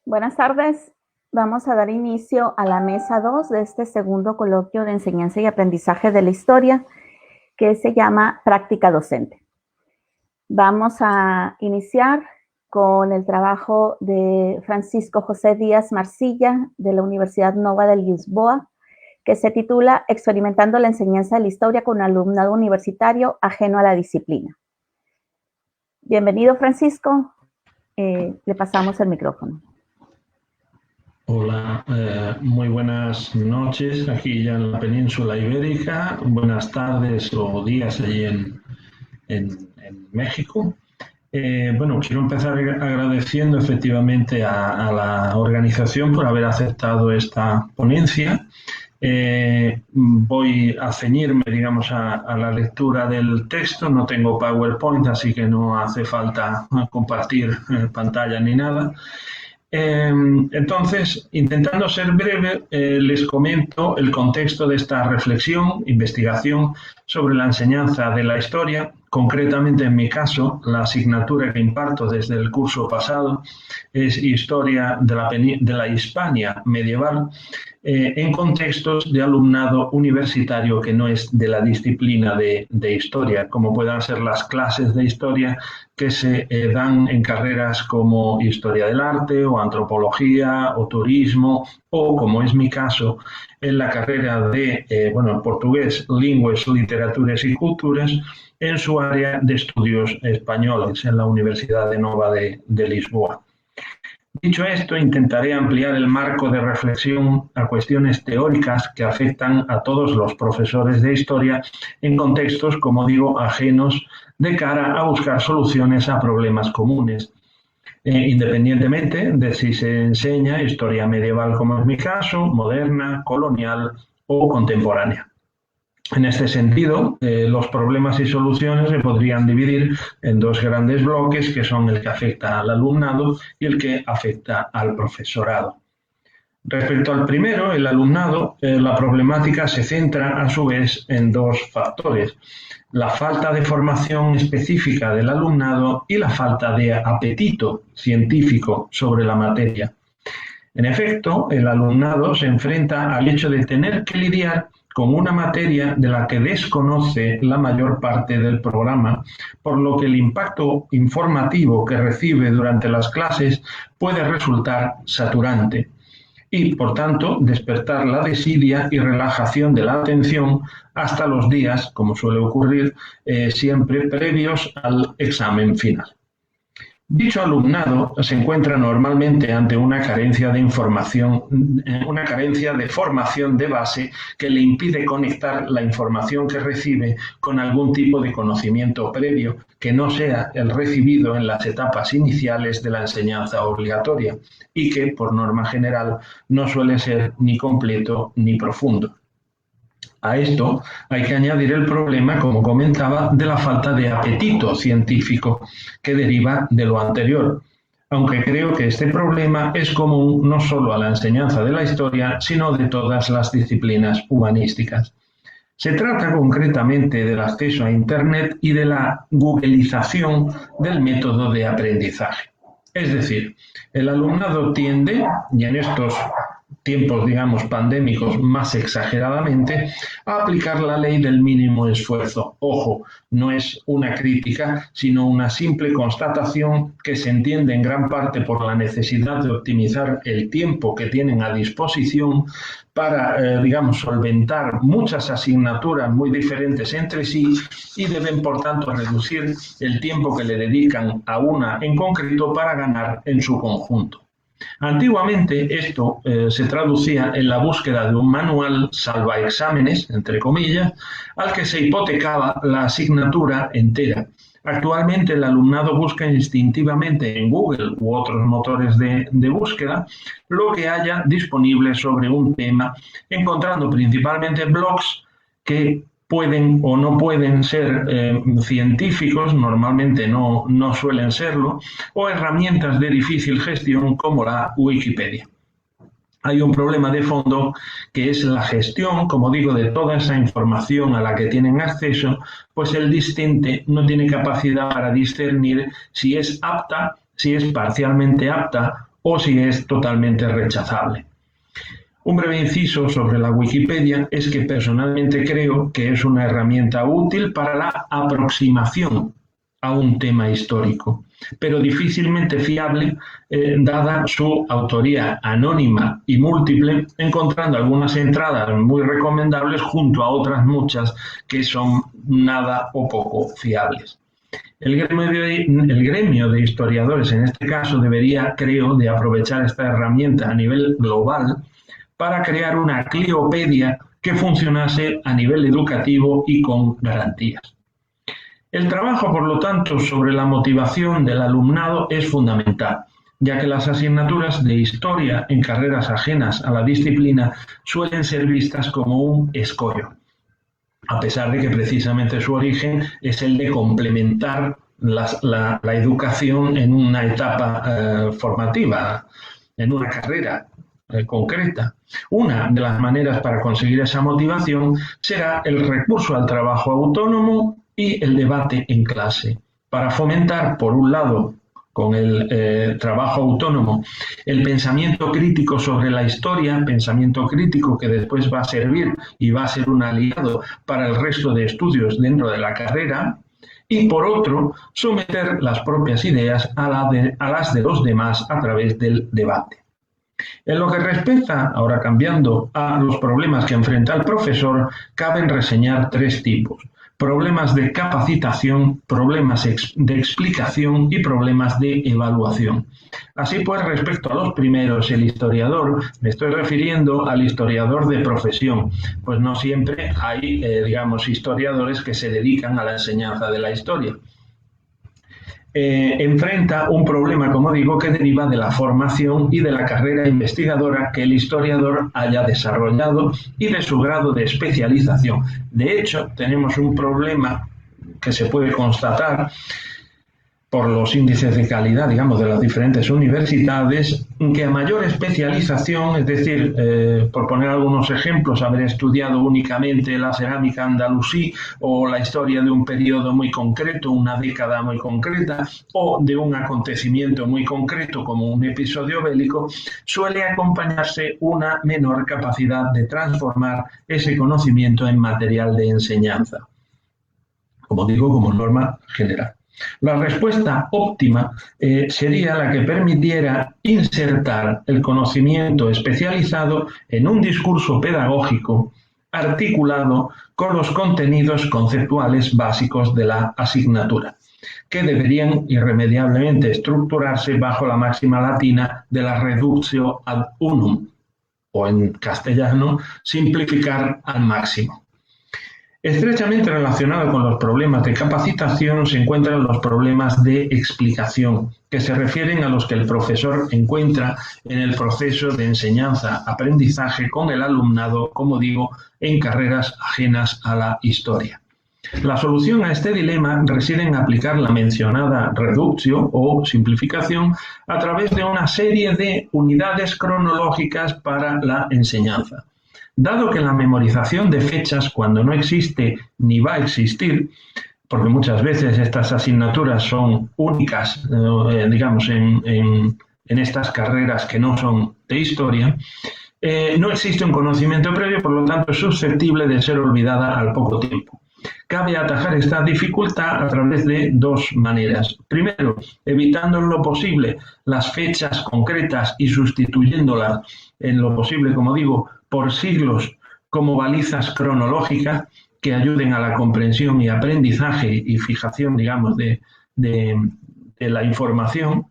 Buenas tardes. Vamos a dar inicio a la mesa 2 de este segundo coloquio de enseñanza y aprendizaje de la historia, que se llama Práctica Docente. Vamos a iniciar con el trabajo de Francisco José Díaz Marcilla, de la Universidad Nova de Lisboa, que se titula Experimentando la enseñanza de la historia con alumnado universitario ajeno a la disciplina. Bienvenido, Francisco. Le pasamos el micrófono. Hola, muy buenas noches aquí ya en la península ibérica, buenas tardes o días allí en México. Bueno, quiero empezar agradeciendo efectivamente a la organización por haber aceptado esta ponencia. Voy a ceñirme, digamos, a la lectura del texto. No tengo PowerPoint, así que no hace falta compartir pantalla ni nada. Entonces, intentando ser breve, les comento el contexto de esta reflexión, investigación sobre la enseñanza de la historia. Concretamente, en mi caso, la asignatura que imparto desde el curso pasado es Historia de la Hispania medieval, en contextos de alumnado universitario que no es de la disciplina de historia, como puedan ser las clases de historia que se dan en carreras como Historia del Arte o Antropología o Turismo, o, como es mi caso, en la carrera de portugués, Lingües, Literaturas y Culturas, en su área de estudios españoles en la Universidad de Nova de Lisboa. Dicho esto, intentaré ampliar el marco de reflexión a cuestiones teóricas que afectan a todos los profesores de historia en contextos, como digo, ajenos, de cara a buscar soluciones a problemas comunes, independientemente de si se enseña historia medieval, como es mi caso, moderna, colonial o contemporánea. En este sentido, los problemas y soluciones se podrían dividir en dos grandes bloques, que son el que afecta al alumnado y el que afecta al profesorado. Respecto al primero, el alumnado, la problemática se centra a su vez en dos factores: la falta de formación específica del alumnado y la falta de apetito científico sobre la materia. En efecto, el alumnado se enfrenta al hecho de tener que lidiar con una materia de la que desconoce la mayor parte del programa, por lo que el impacto informativo que recibe durante las clases puede resultar saturante y, por tanto, despertar la desidia y relajación de la atención hasta los días, como suele ocurrir, siempre previos al examen final. Dicho alumnado se encuentra normalmente ante una carencia de información, una carencia de formación de base que le impide conectar la información que recibe con algún tipo de conocimiento previo que no sea el recibido en las etapas iniciales de la enseñanza obligatoria y que, por norma general, no suele ser ni completo ni profundo. A esto hay que añadir el problema, como comentaba, de la falta de apetito científico que deriva de lo anterior, aunque creo que este problema es común no solo a la enseñanza de la historia, sino de todas las disciplinas humanísticas. Se trata concretamente del acceso a Internet y de la googleización del método de aprendizaje. Es decir, el alumnado tiende, y en estos tiempos, digamos, pandémicos más exageradamente, a aplicar la ley del mínimo esfuerzo. Ojo, no es una crítica, sino una simple constatación que se entiende en gran parte por la necesidad de optimizar el tiempo que tienen a disposición para, solventar muchas asignaturas muy diferentes entre sí y deben, por tanto, reducir el tiempo que le dedican a una en concreto para ganar en su conjunto. Antiguamente esto se traducía en la búsqueda de un manual salvaexámenes, entre comillas, al que se hipotecaba la asignatura entera. Actualmente el alumnado busca instintivamente en Google u otros motores de búsqueda lo que haya disponible sobre un tema, encontrando principalmente blogs que pueden o no pueden ser científicos, normalmente no suelen serlo, o herramientas de difícil gestión como la Wikipedia. Hay un problema de fondo que es la gestión, como digo, de toda esa información a la que tienen acceso, pues el discente no tiene capacidad para discernir si es apta, si es parcialmente apta o si es totalmente rechazable. Un breve inciso sobre la Wikipedia es que personalmente creo que es una herramienta útil para la aproximación a un tema histórico, pero difícilmente fiable dada su autoría anónima y múltiple, encontrando algunas entradas muy recomendables junto a otras muchas que son nada o poco fiables. El gremio de historiadores en este caso debería, creo, de aprovechar esta herramienta a nivel global para crear una Cliopedia que funcionase a nivel educativo y con garantías. El trabajo, por lo tanto, sobre la motivación del alumnado es fundamental, ya que las asignaturas de historia en carreras ajenas a la disciplina suelen ser vistas como un escollo, a pesar de que precisamente su origen es el de complementar la educación en una etapa formativa, en una carrera concreta. Una de las maneras para conseguir esa motivación será el recurso al trabajo autónomo y el debate en clase, para fomentar, por un lado, con el trabajo autónomo, el pensamiento crítico sobre la historia, pensamiento crítico que después va a servir y va a ser un aliado para el resto de estudios dentro de la carrera, y por otro, someter las propias ideas a las de los demás a través del debate. En lo que respecta, ahora cambiando, a los problemas que enfrenta el profesor, caben reseñar tres tipos: problemas de capacitación, problemas de explicación y problemas de evaluación. Así pues, respecto a los primeros, el historiador, me estoy refiriendo al historiador de profesión, pues no siempre hay, historiadores que se dedican a la enseñanza de la historia. Enfrenta un problema, como digo, que deriva de la formación y de la carrera investigadora que el historiador haya desarrollado y de su grado de especialización. De hecho, tenemos un problema que se puede constatar por los índices de calidad, digamos, de las diferentes universidades, que a mayor especialización, es decir, por poner algunos ejemplos, haber estudiado únicamente la cerámica andalusí o la historia de un periodo muy concreto, una década muy concreta, o de un acontecimiento muy concreto como un episodio bélico, suele acompañarse una menor capacidad de transformar ese conocimiento en material de enseñanza, como digo, como norma general. La respuesta óptima sería la que permitiera insertar el conocimiento especializado en un discurso pedagógico articulado con los contenidos conceptuales básicos de la asignatura, que deberían irremediablemente estructurarse bajo la máxima latina de la reductio ad unum, o en castellano, simplificar al máximo. Estrechamente relacionado con los problemas de capacitación se encuentran los problemas de explicación, que se refieren a los que el profesor encuentra en el proceso de enseñanza-aprendizaje con el alumnado, como digo, en carreras ajenas a la historia. La solución a este dilema reside en aplicar la mencionada reductio o simplificación a través de una serie de unidades cronológicas para la enseñanza. Dado que la memorización de fechas, cuando no existe ni va a existir, porque muchas veces estas asignaturas son únicas, en estas carreras que no son de historia, no existe un conocimiento previo, por lo tanto es susceptible de ser olvidada al poco tiempo. Cabe atajar esta dificultad a través de dos maneras. Primero, evitando en lo posible las fechas concretas y sustituyéndolas en lo posible, como digo, por siglos como balizas cronológicas que ayuden a la comprensión y aprendizaje y fijación, digamos, de la información.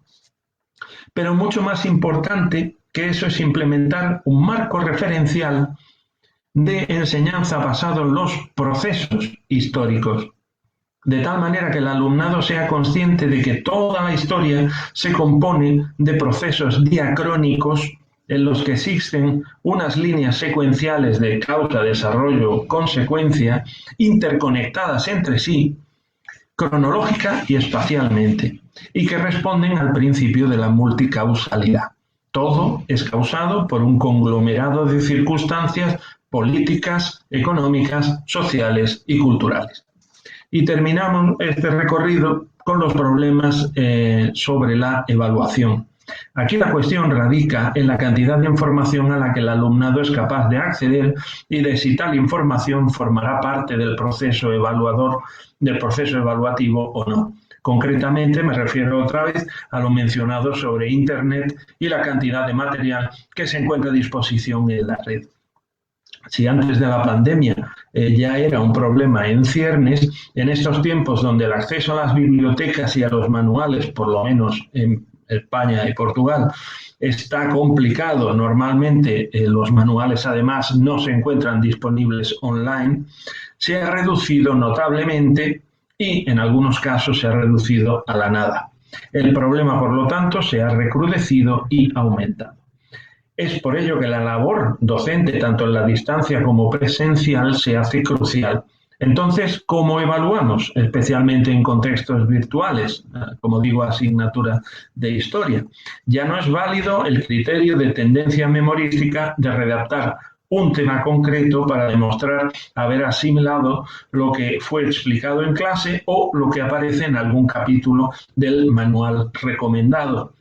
Pero mucho más importante que eso es implementar un marco referencial de enseñanza basado en los procesos históricos, de tal manera que el alumnado sea consciente de que toda la historia se compone de procesos diacrónicos en los que existen unas líneas secuenciales de causa, desarrollo, consecuencia, interconectadas entre sí, cronológica y espacialmente, y que responden al principio de la multicausalidad. Todo es causado por un conglomerado de circunstancias políticas, económicas, sociales y culturales. Y terminamos este recorrido con los problemas sobre la evaluación. Aquí la cuestión radica en la cantidad de información a la que el alumnado es capaz de acceder y de si tal información formará parte del proceso evaluativo o no. Concretamente me refiero otra vez a lo mencionado sobre Internet y la cantidad de material que se encuentra a disposición en la red. Si antes de la pandemia ya era un problema en ciernes, en estos tiempos donde el acceso a las bibliotecas y a los manuales, por lo menos en España y Portugal, está complicado. Normalmente los manuales además no se encuentran disponibles online, se ha reducido notablemente y en algunos casos se ha reducido a la nada. El problema, por lo tanto, se ha recrudecido y aumentado. Es por ello que la labor docente, tanto en la distancia como presencial, se hace crucial. Entonces, ¿cómo evaluamos? Especialmente en contextos virtuales, como digo, asignatura de historia. Ya no es válido el criterio de tendencia memorística de redactar un tema concreto para demostrar haber asimilado lo que fue explicado en clase o lo que aparece en algún capítulo del manual recomendado.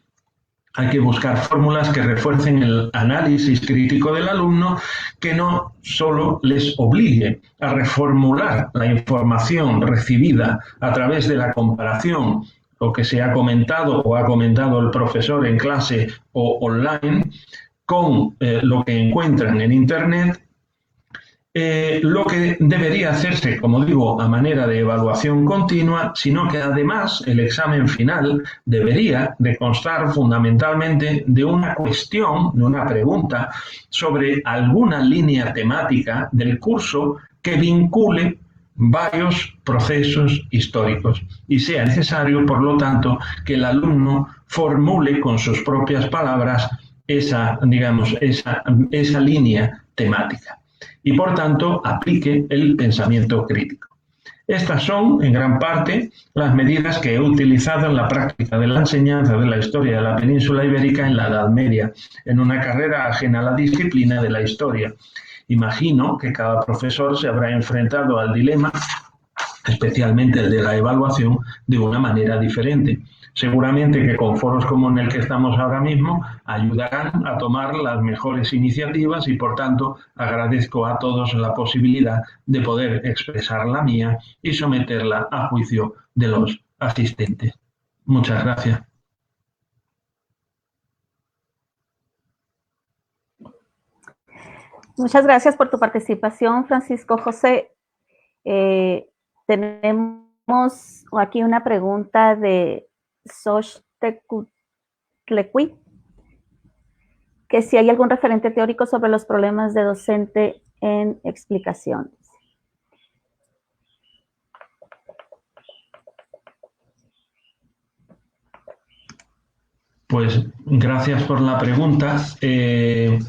Hay que buscar fórmulas que refuercen el análisis crítico del alumno, que no solo les obligue a reformular la información recibida a través de la comparación, lo que se ha comentado o ha comentado el profesor en clase o online, con lo que encuentran en Internet. Lo que debería hacerse, como digo, a manera de evaluación continua, sino que además el examen final debería de constar fundamentalmente de una cuestión, de una pregunta sobre alguna línea temática del curso que vincule varios procesos históricos y sea necesario, por lo tanto, que el alumno formule con sus propias palabras esa línea temática y, por tanto, aplique el pensamiento crítico. Estas son, en gran parte, las medidas que he utilizado en la práctica de la enseñanza de la historia de la península ibérica en la Edad Media, en una carrera ajena a la disciplina de la historia. Imagino que cada profesor se habrá enfrentado al dilema, especialmente el de la evaluación, de una manera diferente. Seguramente que con foros como en el que estamos ahora mismo ayudarán a tomar las mejores iniciativas y, por tanto, agradezco a todos la posibilidad de poder expresar la mía y someterla a juicio de los asistentes. Muchas gracias. Muchas gracias por tu participación, Francisco José. Tenemos aquí una pregunta de Xochtecutlequi, que si hay algún referente teórico sobre los problemas de docente en explicaciones. Pues gracias por la pregunta. En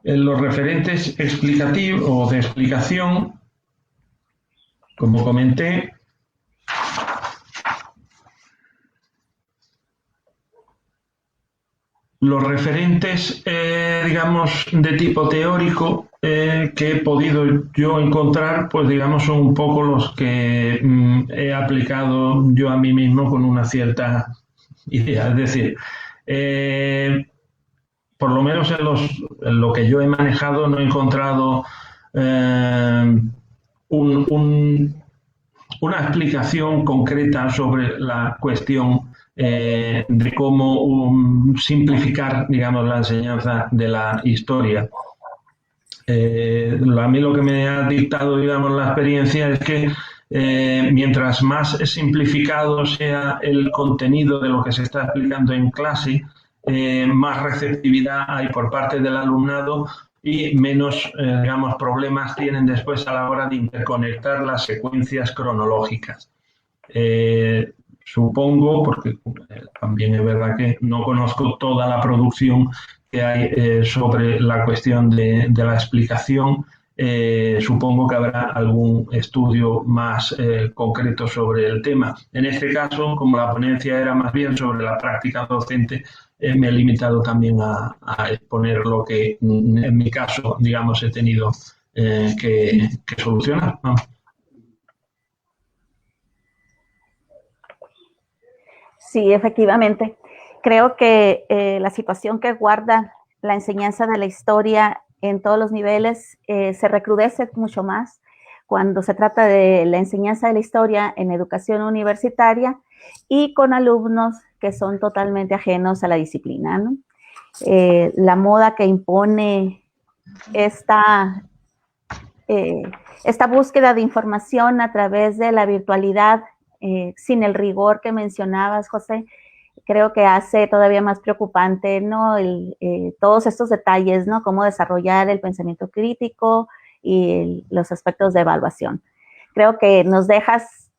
los referentes explicativos o de explicación, como comenté, los referentes, digamos, de tipo teórico que he podido yo encontrar, pues digamos, son un poco los que he aplicado yo a mí mismo con una cierta idea. Es decir, por lo menos en lo que yo he manejado no he encontrado una explicación concreta sobre la cuestión de cómo simplificar, digamos, la enseñanza de la historia. A mí lo que me ha dictado, digamos, la experiencia es que mientras más simplificado sea el contenido de lo que se está explicando en clase, más receptividad hay por parte del alumnado y menos, digamos, problemas tienen después a la hora de interconectar las secuencias cronológicas. Supongo, porque también es verdad que no conozco toda la producción que hay sobre la cuestión de la explicación, supongo que habrá algún estudio más concreto sobre el tema. En este caso, como la ponencia era más bien sobre la práctica docente, me he limitado también a exponer lo que en mi caso, digamos, he tenido que solucionar, ¿no? Sí, efectivamente. creo que la situación que guarda la enseñanza de la historia en todos los niveles se recrudece mucho más cuando se trata de la enseñanza de la historia en educación universitaria y con alumnos que son totalmente ajenos a la disciplina, ¿no? La moda que impone esta búsqueda de información a través de la virtualidad, sin el rigor que mencionabas, José, creo que hace todavía más preocupante, ¿no? Todos estos detalles, ¿no? Cómo desarrollar el pensamiento crítico y los aspectos de evaluación. Creo que nos dejas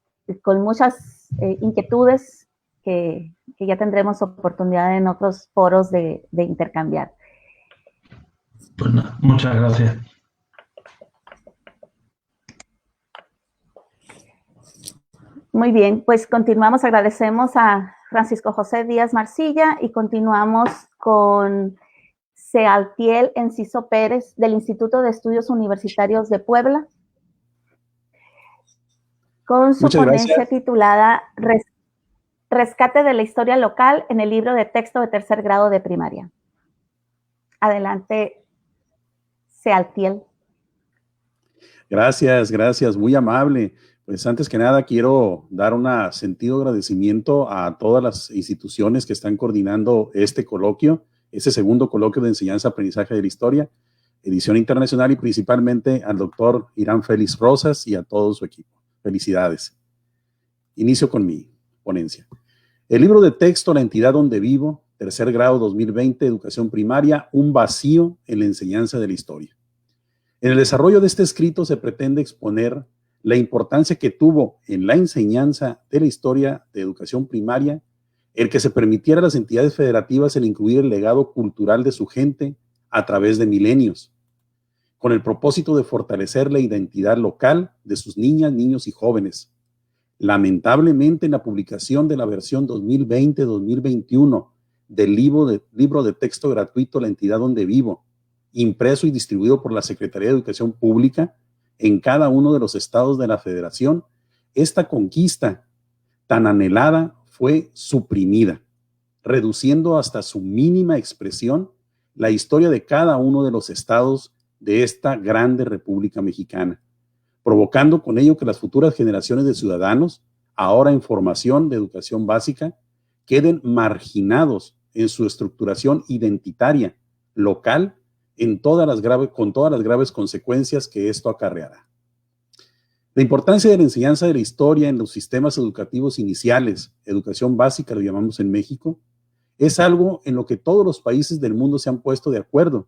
con muchas inquietudes que ya tendremos oportunidad en otros foros de intercambiar. Pues nada, muchas gracias. Muy bien, pues continuamos, agradecemos a Francisco José Díaz Marcilla y continuamos con Sealtiel Enciso Pérez del Instituto de Estudios Universitarios de Puebla con su ponencia titulada Rescate de la historia local en el libro de texto de tercer grado de primaria. Adelante, Sealtiel. Gracias, muy amable. Pues antes que nada quiero dar un sentido agradecimiento a todas las instituciones que están coordinando este coloquio, este segundo coloquio de enseñanza-aprendizaje de la historia, edición internacional, y principalmente al doctor Irán Félix Rosas y a todo su equipo. Felicidades. Inicio con mi ponencia. El libro de texto La entidad donde vivo, tercer grado 2020, educación primaria, un vacío en la enseñanza de la historia. En el desarrollo de este escrito se pretende exponer la importancia que tuvo en la enseñanza de la historia de educación primaria el que se permitiera a las entidades federativas el incluir el legado cultural de su gente a través de milenios, con el propósito de fortalecer la identidad local de sus niñas, niños y jóvenes. Lamentablemente, en la publicación de la versión 2020-2021 del libro de texto gratuito La entidad donde vivo, impreso y distribuido por la Secretaría de Educación Pública en cada uno de los estados de la Federación, esta conquista tan anhelada fue suprimida, reduciendo hasta su mínima expresión la historia de cada uno de los estados de esta grande República Mexicana, provocando con ello que las futuras generaciones de ciudadanos, ahora en formación de educación básica, queden marginados en su estructuración identitaria local con todas las graves consecuencias que esto acarreará. La importancia de la enseñanza de la historia en los sistemas educativos iniciales, educación básica lo llamamos en México, es algo en lo que todos los países del mundo se han puesto de acuerdo,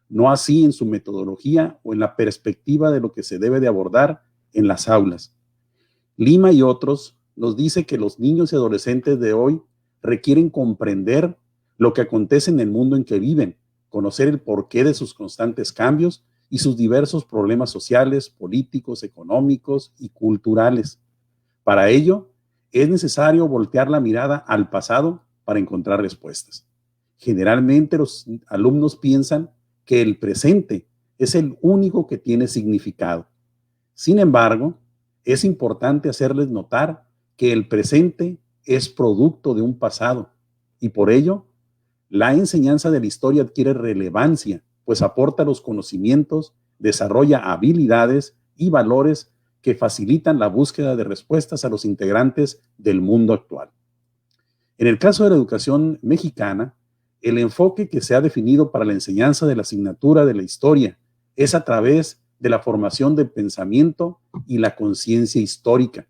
no así en su metodología o en la perspectiva de lo que se debe de abordar en las aulas. Lima y otros nos dice que los niños y adolescentes de hoy requieren comprender lo que acontece en el mundo en que viven, conocer el porqué de sus constantes cambios y sus diversos problemas sociales, políticos, económicos y culturales. Para ello, es necesario voltear la mirada al pasado para encontrar respuestas. Generalmente los alumnos piensan que el presente es el único que tiene significado. Sin embargo, es importante hacerles notar que el presente es producto de un pasado y por ello, la enseñanza de la historia adquiere relevancia, pues aporta los conocimientos, desarrolla habilidades y valores que facilitan la búsqueda de respuestas a los integrantes del mundo actual. En el caso de la educación mexicana, el enfoque que se ha definido para la enseñanza de la asignatura de la historia es a través de la formación del pensamiento y la conciencia histórica.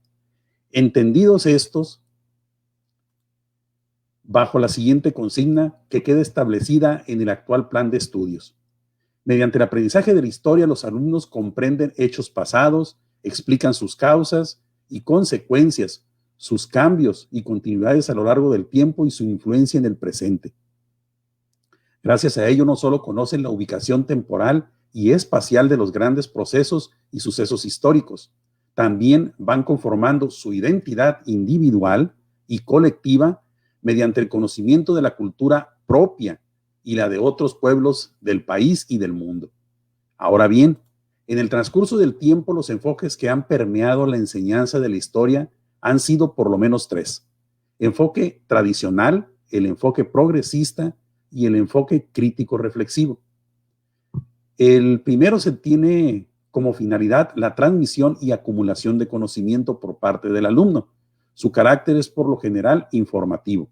Entendidos estos, bajo la siguiente consigna que queda establecida en el actual plan de estudios. Mediante el aprendizaje de la historia, los alumnos comprenden hechos pasados, explican sus causas y consecuencias, sus cambios y continuidades a lo largo del tiempo y su influencia en el presente. Gracias a ello, no solo conocen la ubicación temporal y espacial de los grandes procesos y sucesos históricos, también van conformando su identidad individual y colectiva mediante el conocimiento de la cultura propia y la de otros pueblos del país y del mundo. Ahora bien, en el transcurso del tiempo, los enfoques que han permeado la enseñanza de la historia han sido por lo menos tres. Enfoque tradicional, el enfoque progresista y el enfoque crítico reflexivo. El primero se tiene como finalidad la transmisión y acumulación de conocimiento por parte del alumno. Su carácter es por lo general informativo.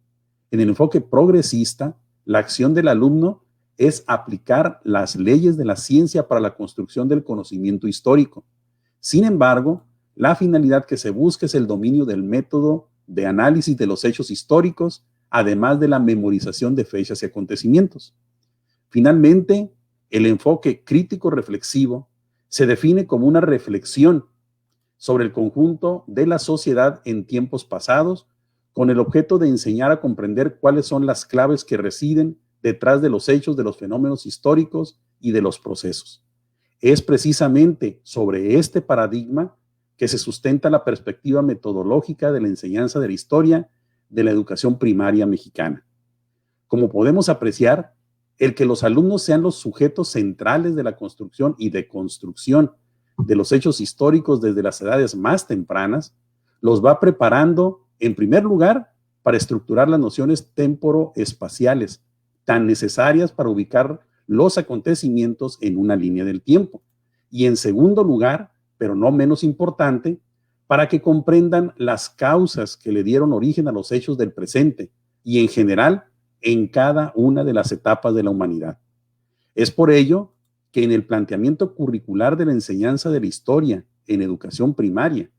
En el enfoque progresista, la acción del alumno es aplicar las leyes de la ciencia para la construcción del conocimiento histórico. Sin embargo, la finalidad que se busca es el dominio del método de análisis de los hechos históricos, además de la memorización de fechas y acontecimientos. Finalmente, el enfoque crítico reflexivo se define como una reflexión sobre el conjunto de la sociedad en tiempos pasados, con el objeto de enseñar a comprender cuáles son las claves que residen detrás de los hechos, de los fenómenos históricos y de los procesos. Es precisamente sobre este paradigma que se sustenta la perspectiva metodológica de la enseñanza de la historia de la educación primaria mexicana. Como podemos apreciar, el que los alumnos sean los sujetos centrales de la construcción y deconstrucción de los hechos históricos desde las edades más tempranas, los va preparando, en primer lugar, para estructurar las nociones temporoespaciales, tan necesarias para ubicar los acontecimientos en una línea del tiempo. Y en segundo lugar, pero no menos importante, para que comprendan las causas que le dieron origen a los hechos del presente y en general en cada una de las etapas de la humanidad. Es por ello que en el planteamiento curricular de la enseñanza de la historia en educación primaria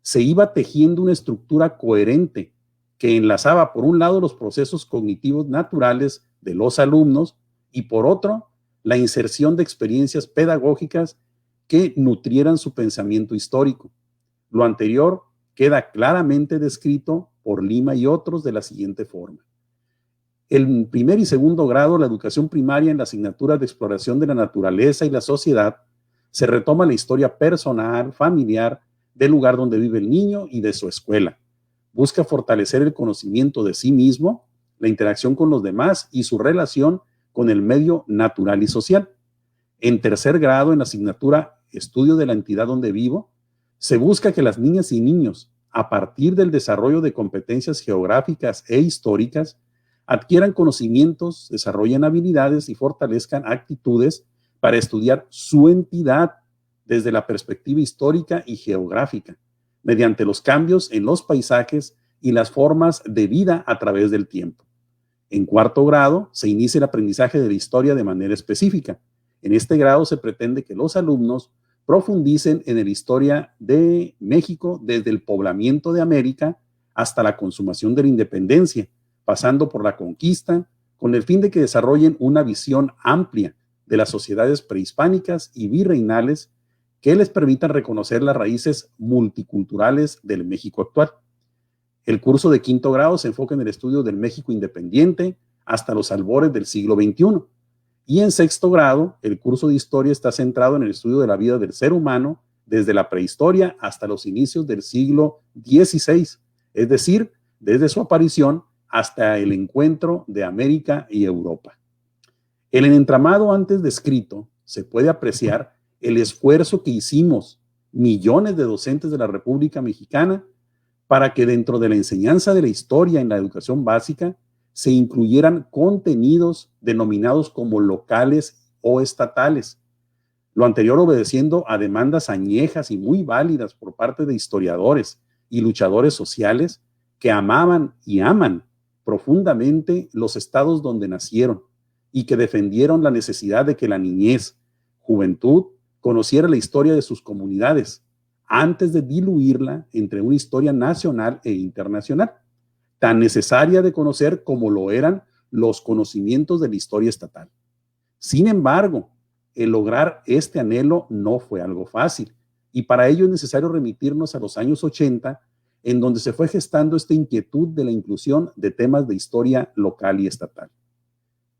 se iba tejiendo una estructura coherente que enlazaba por un lado los procesos cognitivos naturales de los alumnos y por otro la inserción de experiencias pedagógicas que nutrieran su pensamiento histórico. Lo anterior queda claramente descrito por Lima y otros de la siguiente forma. En primer y segundo grado, la educación primaria en la asignatura de exploración de la naturaleza y la sociedad, se retoma la historia personal, familiar, del lugar donde vive el niño y de su escuela. Busca fortalecer el conocimiento de sí mismo, la interacción con los demás y su relación con el medio natural y social. En tercer grado, en la asignatura Estudio de la entidad donde vivo, se busca que las niñas y niños, a partir del desarrollo de competencias geográficas e históricas, adquieran conocimientos, desarrollen habilidades y fortalezcan actitudes para estudiar su entidad desde la perspectiva histórica y geográfica, mediante los cambios en los paisajes y las formas de vida a través del tiempo. En cuarto grado, se inicia el aprendizaje de la historia de manera específica. En este grado se pretende que los alumnos profundicen en la historia de México desde el poblamiento de América hasta la consumación de la independencia, pasando por la conquista, con el fin de que desarrollen una visión amplia de las sociedades prehispánicas y virreinales que les permitan reconocer las raíces multiculturales del México actual. El curso de quinto grado se enfoca en el estudio del México independiente hasta los albores del siglo XXI. Y en sexto grado, el curso de historia está centrado en el estudio de la vida del ser humano desde la prehistoria hasta los inicios del siglo XVI, es decir, desde su aparición hasta el encuentro de América y Europa. En el entramado antes descrito se puede apreciar el esfuerzo que hicimos millones de docentes de la República Mexicana para que dentro de la enseñanza de la historia en la educación básica se incluyeran contenidos denominados como locales o estatales. Lo anterior obedeciendo a demandas añejas y muy válidas por parte de historiadores y luchadores sociales que amaban y aman profundamente los estados donde nacieron y que defendieron la necesidad de que la niñez, juventud, conociera la historia de sus comunidades antes de diluirla entre una historia nacional e internacional, tan necesaria de conocer como lo eran los conocimientos de la historia estatal. Sin embargo, el lograr este anhelo no fue algo fácil, y para ello es necesario remitirnos a los años 80, en donde se fue gestando esta inquietud de la inclusión de temas de historia local y estatal.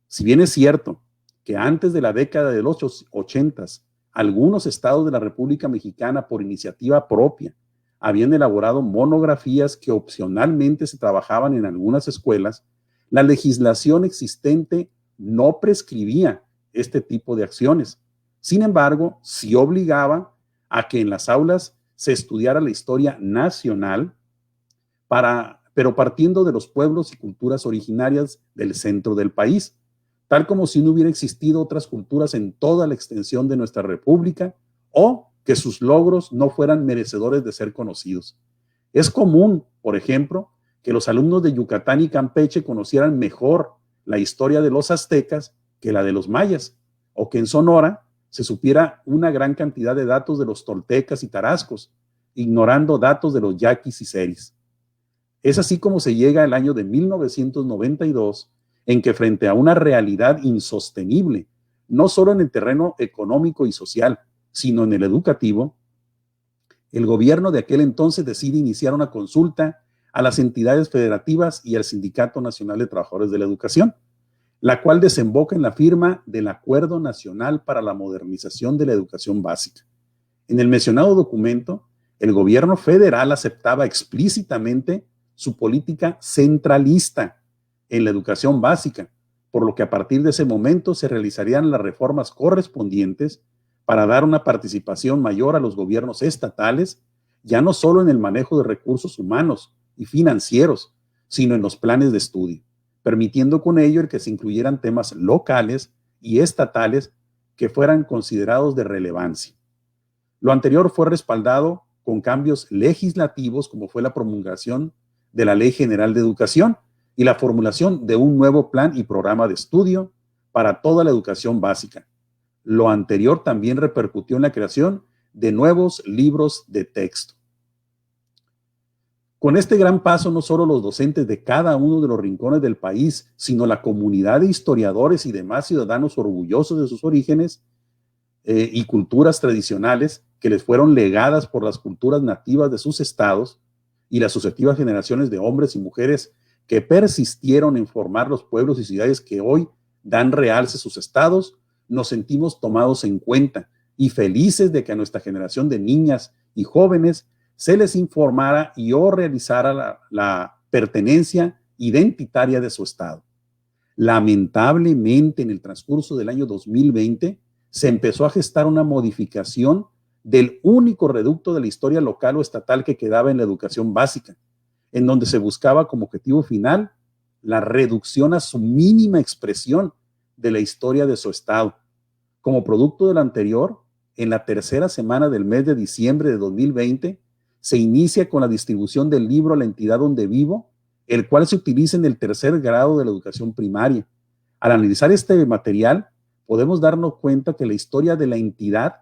Si bien es cierto que antes de la década de los 80s, algunos estados de la República Mexicana, por iniciativa propia, habían elaborado monografías que opcionalmente se trabajaban en algunas escuelas, la legislación existente no prescribía este tipo de acciones. Sin embargo, sí obligaba a que en las aulas se estudiara la historia nacional para pero partiendo de los pueblos y culturas originarias del centro del país, tal como si no hubiera existido otras culturas en toda la extensión de nuestra república o que sus logros no fueran merecedores de ser conocidos. Es común, por ejemplo, que los alumnos de Yucatán y Campeche conocieran mejor la historia de los aztecas que la de los mayas, o que en Sonora se supiera una gran cantidad de datos de los toltecas y tarascos, ignorando datos de los yaquis y seris. Es así como se llega al año de 1992, en que frente a una realidad insostenible, no solo en el terreno económico y social, sino en el educativo, el gobierno de aquel entonces decide iniciar una consulta a las entidades federativas y al Sindicato Nacional de Trabajadores de la Educación, la cual desemboca en la firma del Acuerdo Nacional para la Modernización de la Educación Básica. En el mencionado documento, el gobierno federal aceptaba explícitamente su política centralista en la educación básica, por lo que a partir de ese momento se realizarían las reformas correspondientes para dar una participación mayor a los gobiernos estatales, ya no solo en el manejo de recursos humanos y financieros, sino en los planes de estudio, permitiendo con ello el que se incluyeran temas locales y estatales que fueran considerados de relevancia. Lo anterior fue respaldado con cambios legislativos, como fue la promulgación de la Ley General de Educación y la formulación de un nuevo plan y programa de estudio para toda la educación básica. Lo anterior también repercutió en la creación de nuevos libros de texto. Con este gran paso, no solo los docentes de cada uno de los rincones del país, sino la comunidad de historiadores y demás ciudadanos orgullosos de sus orígenes y culturas tradicionales que les fueron legadas por las culturas nativas de sus estados y las sucesivas generaciones de hombres y mujeres que persistieron en formar los pueblos y ciudades que hoy dan realce a sus estados, nos sentimos tomados en cuenta y felices de que a nuestra generación de niñas y jóvenes se les informara y o realizara la pertenencia identitaria de su estado. Lamentablemente, en el transcurso del año 2020, se empezó a gestar una modificación del único reducto de la historia local o estatal que quedaba en la educación básica, en donde se buscaba como objetivo final la reducción a su mínima expresión de la historia de su estado. Como producto de lo anterior, en la tercera semana del mes de diciembre de 2020, se inicia con la distribución del libro a la entidad donde vivo, el cual se utiliza en el tercer grado de la educación primaria. Al analizar este material, podemos darnos cuenta que la historia de la entidad,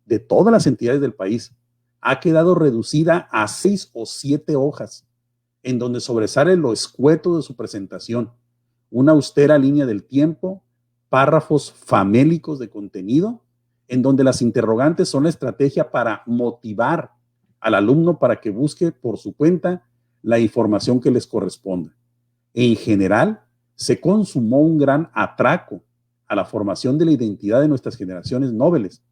de todas las entidades del país, ha quedado reducida a 6 o 7 hojas, en donde sobresale lo escueto de su presentación, una austera línea del tiempo, párrafos famélicos de contenido, en donde las interrogantes son la estrategia para motivar al alumno para que busque por su cuenta la información que les corresponda. En general, se consumó un gran atraco a la formación de la identidad de nuestras generaciones nobles,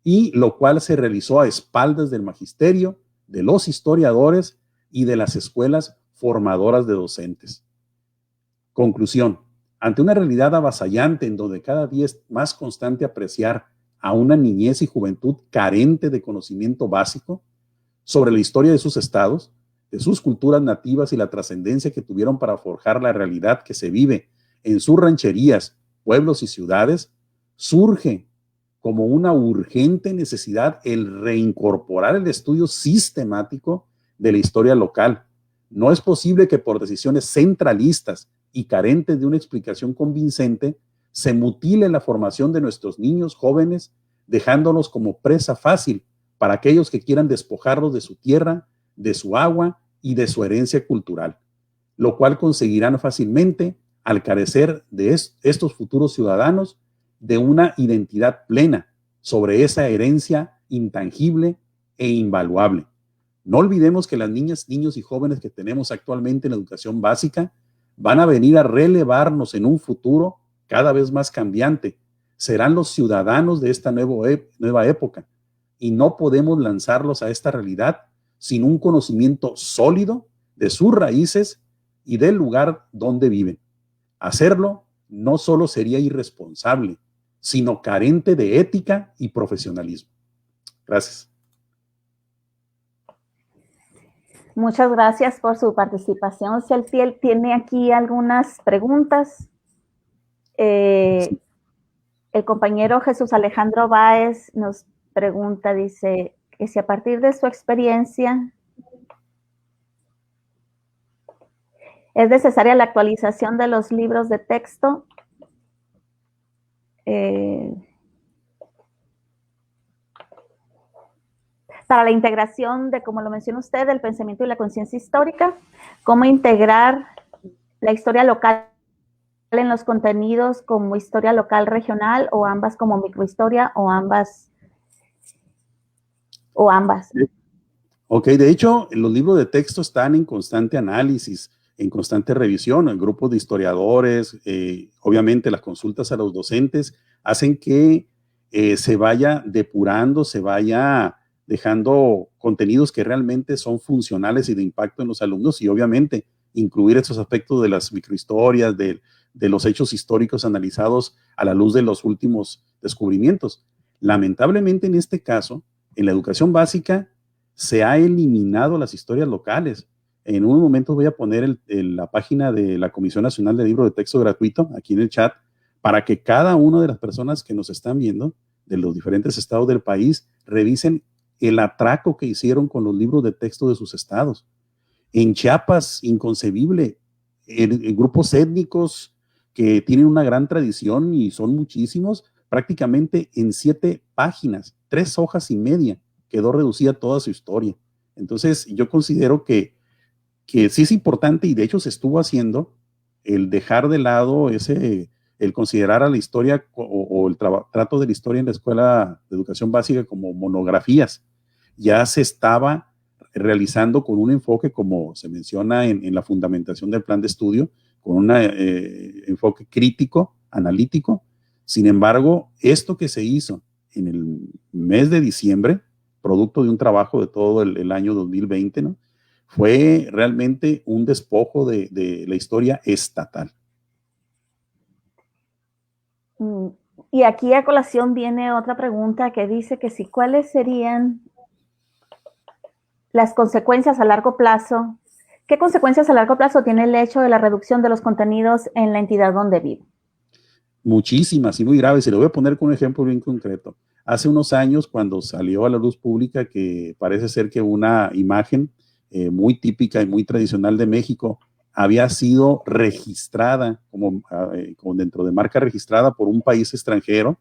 y lo cual se realizó a espaldas del magisterio, de los historiadores y de las escuelas formadoras de docentes. Conclusión: ante una realidad avasallante en donde cada día es más constante apreciar a una niñez y juventud carente de conocimiento básico sobre la historia de sus estados, de sus culturas nativas y la trascendencia que tuvieron para forjar la realidad que se vive en sus rancherías, pueblos y ciudades, surge como una urgente necesidad el reincorporar el estudio sistemático de la historia local. No es posible que por decisiones centralistas y carentes de una explicación convincente se mutile la formación de nuestros niños jóvenes, dejándolos como presa fácil para aquellos que quieran despojarlos de su tierra, de su agua y de su herencia cultural, lo cual conseguirán fácilmente al carecer de estos futuros ciudadanos de una identidad plena sobre esa herencia intangible e invaluable. No olvidemos que las niñas, niños y jóvenes que tenemos actualmente en la educación básica van a venir a relevarnos en un futuro cada vez más cambiante. Serán los ciudadanos de esta nueva época y no podemos lanzarlos a esta realidad sin un conocimiento sólido de sus raíces y del lugar donde viven. Hacerlo no solo sería irresponsable, sino carente de ética y profesionalismo. Gracias. Muchas gracias por su participación. Celtiel tiene aquí algunas preguntas. El compañero Jesús Alejandro Báez nos pregunta, dice, que si a partir de su experiencia es necesaria la actualización de los libros de texto para la integración de, como lo menciona usted, del pensamiento y la conciencia histórica, cómo integrar la historia local en los contenidos como historia local regional o ambas como microhistoria o ambas. Ok, de hecho, los libros de texto están en constante análisis, en constante revisión. El grupo de historiadores, obviamente las consultas a los docentes, hacen que se vaya depurando, se vaya dejando contenidos que realmente son funcionales y de impacto en los alumnos y obviamente incluir esos aspectos de las microhistorias, de los hechos históricos analizados a la luz de los últimos descubrimientos. Lamentablemente en este caso, en la educación básica, se ha eliminado las historias locales. En un momento voy a poner la página de la Comisión Nacional de Libro de Texto Gratuito aquí en el chat para que cada una de las personas que nos están viendo de los diferentes estados del país revisen el atraco que hicieron con los libros de texto de sus estados. En Chiapas, inconcebible, en grupos étnicos que tienen una gran tradición y son muchísimos, prácticamente en 7 páginas, 3 hojas y media, quedó reducida toda su historia. Entonces, yo considero que sí es importante y de hecho se estuvo haciendo el dejar de lado el considerar a la historia o el trato de la historia en la escuela de educación básica como monografías. Ya se estaba realizando con un enfoque, como se menciona en la fundamentación del plan de estudio, con un enfoque crítico, analítico. Sin embargo, esto que se hizo en el mes de diciembre, producto de un trabajo de todo el año 2020, ¿no? Fue realmente un despojo de la historia estatal. Y aquí a colación viene otra pregunta que dice que si cuáles serían las consecuencias a largo plazo, ¿qué consecuencias a largo plazo tiene el hecho de la reducción de los contenidos en la entidad donde vive? Muchísimas y muy graves. Y lo voy a poner con un ejemplo bien concreto. Hace unos años, cuando salió a la luz pública que parece ser que una imagen muy típica y muy tradicional de México había sido registrada como dentro de marca registrada por un país extranjero,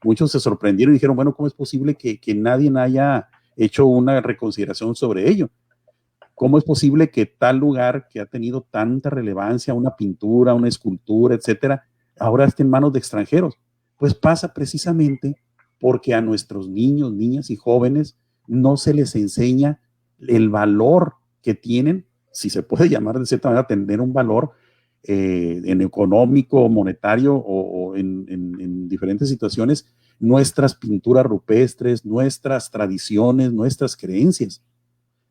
muchos se sorprendieron y dijeron, bueno, ¿cómo es posible que nadie haya hecho una reconsideración sobre ello? ¿Cómo es posible que tal lugar que ha tenido tanta relevancia, una pintura, una escultura, etcétera, ahora esté en manos de extranjeros? Pues pasa precisamente porque a nuestros niños, niñas y jóvenes no se les enseña el valor que tienen, si se puede llamar de cierta manera, tener un valor en económico, monetario o en diferentes situaciones, nuestras pinturas rupestres, nuestras tradiciones, nuestras creencias.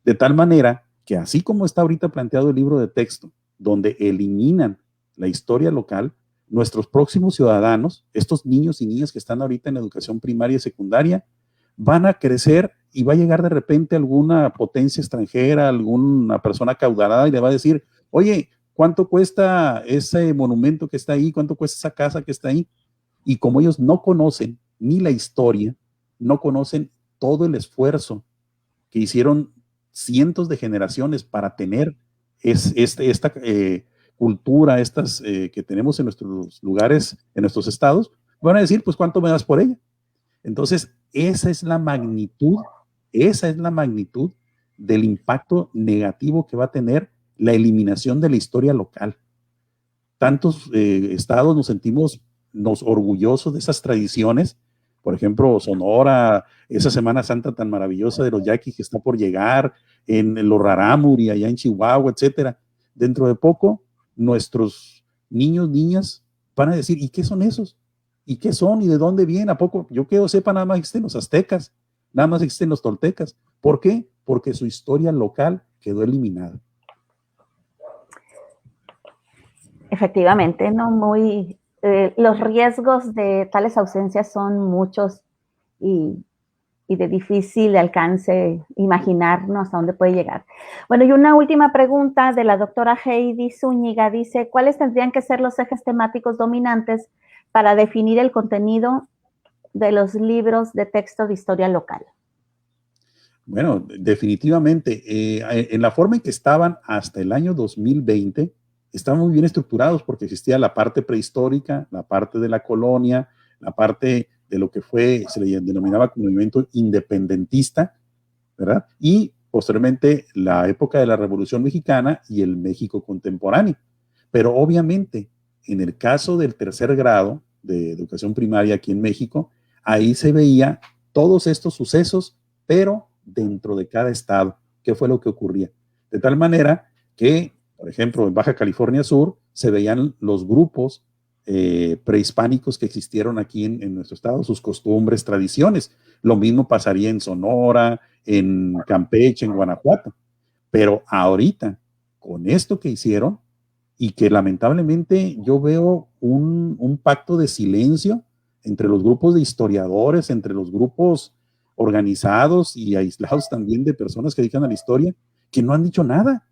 De tal manera que así como está ahorita planteado el libro de texto, donde eliminan la historia local, nuestros próximos ciudadanos, estos niños y niñas que están ahorita en educación primaria y secundaria, van a crecer y va a llegar de repente alguna potencia extranjera, alguna persona acaudalada y le va a decir, oye, ¿cuánto cuesta ese monumento que está ahí? ¿Cuánto cuesta esa casa que está ahí? Y como ellos no conocen ni la historia, no conocen todo el esfuerzo que hicieron cientos de generaciones para tener esta cultura, estas que tenemos en nuestros lugares, en nuestros estados, van a decir, pues, ¿cuánto me das por ella? Entonces, esa es la magnitud del impacto negativo que va a tener la eliminación de la historia local. Tantos estados nos sentimos orgullosos de esas tradiciones. Por ejemplo, Sonora, esa Semana Santa tan maravillosa de los yaquis que está por llegar, en los Rarámuri, allá en Chihuahua, etcétera. Dentro de poco, nuestros niños, niñas van a decir, ¿y qué son esos? ¿Y qué son? ¿Y de dónde vienen? ¿A poco? Yo que sepa, nada más existen los aztecas, nada más existen los toltecas. ¿Por qué? Porque su historia local quedó eliminada. Efectivamente, ¿no? Los riesgos de tales ausencias son muchos y y de difícil alcance imaginarnos a dónde puede llegar. Bueno, y una última pregunta de la doctora Heidi Zúñiga dice, ¿cuáles tendrían que ser los ejes temáticos dominantes para definir el contenido de los libros de texto de historia local? Bueno, definitivamente, en la forma en que estaban hasta el año 2020, estaban muy bien estructurados porque existía la parte prehistórica, la parte de la colonia, la parte de lo que se le denominaba como movimiento independentista, ¿verdad? Y posteriormente la época de la Revolución Mexicana y el México contemporáneo. Pero obviamente, en el caso del tercer grado de educación primaria aquí en México, ahí se veía todos estos sucesos, pero dentro de cada estado, qué fue lo que ocurría. De tal manera que, por ejemplo, en Baja California Sur se veían los grupos prehispánicos que existieron aquí en nuestro estado, sus costumbres, tradiciones. Lo mismo pasaría en Sonora, en Campeche, en Guanajuato. Pero ahorita, con esto que hicieron, y que lamentablemente yo veo un pacto de silencio entre los grupos de historiadores, entre los grupos organizados y aislados también de personas que dedican a la historia, que no han dicho nada.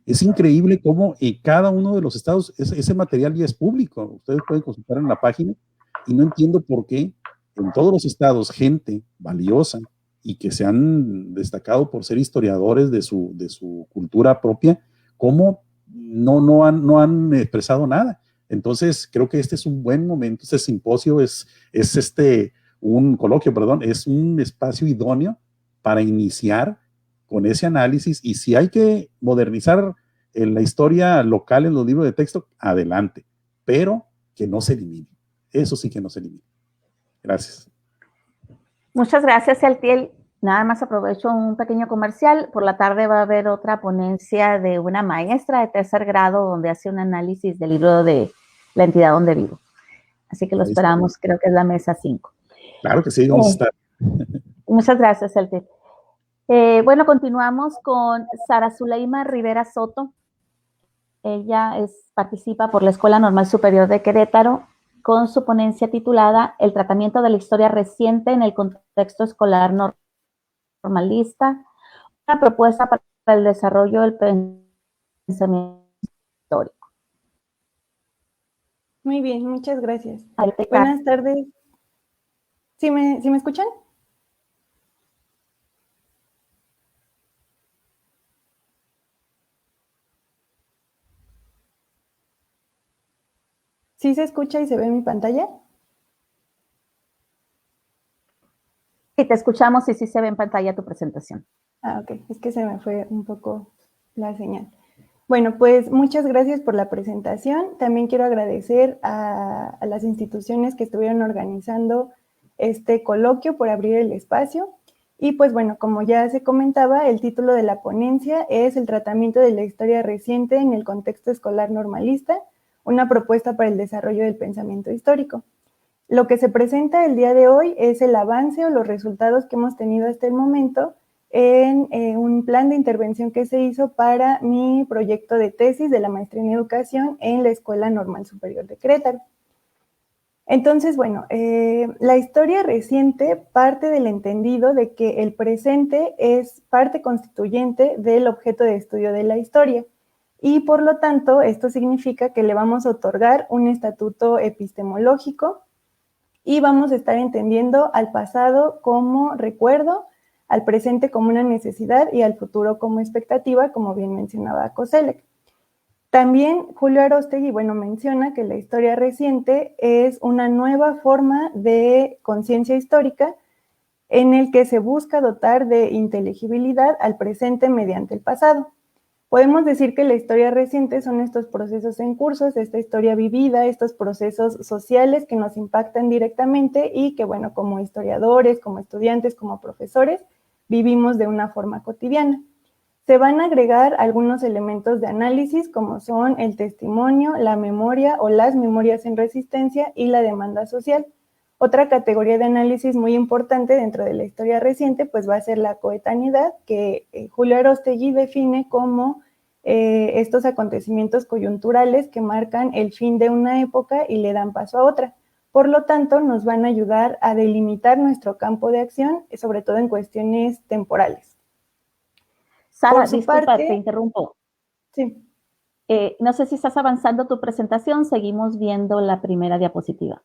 Es increíble cómo en cada uno de los estados ese material ya es público. Ustedes pueden consultar en la página y no entiendo por qué en todos los estados gente valiosa y que se han destacado por ser historiadores de su cultura propia, cómo no han expresado nada. Entonces, creo que este es un buen momento, este simposio un coloquio, perdón, es un espacio idóneo para iniciar con ese análisis, y si hay que modernizar en la historia local en los libros de texto, adelante, pero que no se elimine. Eso sí que no se elimine. Gracias. Muchas gracias, Altiel. Nada más aprovecho un pequeño comercial. Por la tarde va a haber otra ponencia de una maestra de tercer grado donde hace un análisis del libro de la entidad donde vivo. Así que lo esperamos, creo que es la mesa 5. Claro que sí, vamos a estar. Muchas gracias, Altiel. Bueno, continuamos con Sara Zuleima Rivera Soto. Ella participa por la Escuela Normal Superior de Querétaro con su ponencia titulada El tratamiento de la historia reciente en el contexto escolar normalista, una propuesta para el desarrollo del pensamiento histórico. Muy bien, muchas gracias. Buenas tardes. ¿Sí me escuchan? ¿Sí se escucha y se ve en mi pantalla? Sí, te escuchamos y sí se ve en pantalla tu presentación. Ok, es que se me fue un poco la señal. Bueno, pues muchas gracias por la presentación. También quiero agradecer a las instituciones que estuvieron organizando este coloquio por abrir el espacio. Y pues bueno, como ya se comentaba, el título de la ponencia es El tratamiento de la historia reciente en el contexto escolar normalista, una propuesta para el desarrollo del pensamiento histórico. Lo que se presenta el día de hoy es el avance o los resultados que hemos tenido hasta el momento en un plan de intervención que se hizo para mi proyecto de tesis de la maestría en educación en la Escuela Normal Superior de Querétaro. Entonces, bueno, la historia reciente parte del entendido de que el presente es parte constituyente del objeto de estudio de la historia y por lo tanto esto significa que le vamos a otorgar un estatuto epistemológico y vamos a estar entendiendo al pasado como recuerdo, al presente como una necesidad y al futuro como expectativa, como bien mencionaba Koselleck. También Julio Aróstegui, bueno, menciona que la historia reciente es una nueva forma de conciencia histórica en el que se busca dotar de inteligibilidad al presente mediante el pasado. Podemos decir que la historia reciente son estos procesos en curso, esta historia vivida, estos procesos sociales que nos impactan directamente y que, bueno, como historiadores, como estudiantes, como profesores, vivimos de una forma cotidiana. Se van a agregar algunos elementos de análisis como son el testimonio, la memoria o las memorias en resistencia y la demanda social. Otra categoría de análisis muy importante dentro de la historia reciente pues va a ser la coetaneidad, que Julio Aróstegui define como estos acontecimientos coyunturales que marcan el fin de una época y le dan paso a otra. Por lo tanto, nos van a ayudar a delimitar nuestro campo de acción, sobre todo en cuestiones temporales. Sara, disculpa, te interrumpo. Sí. No sé si estás avanzando tu presentación, seguimos viendo la primera diapositiva.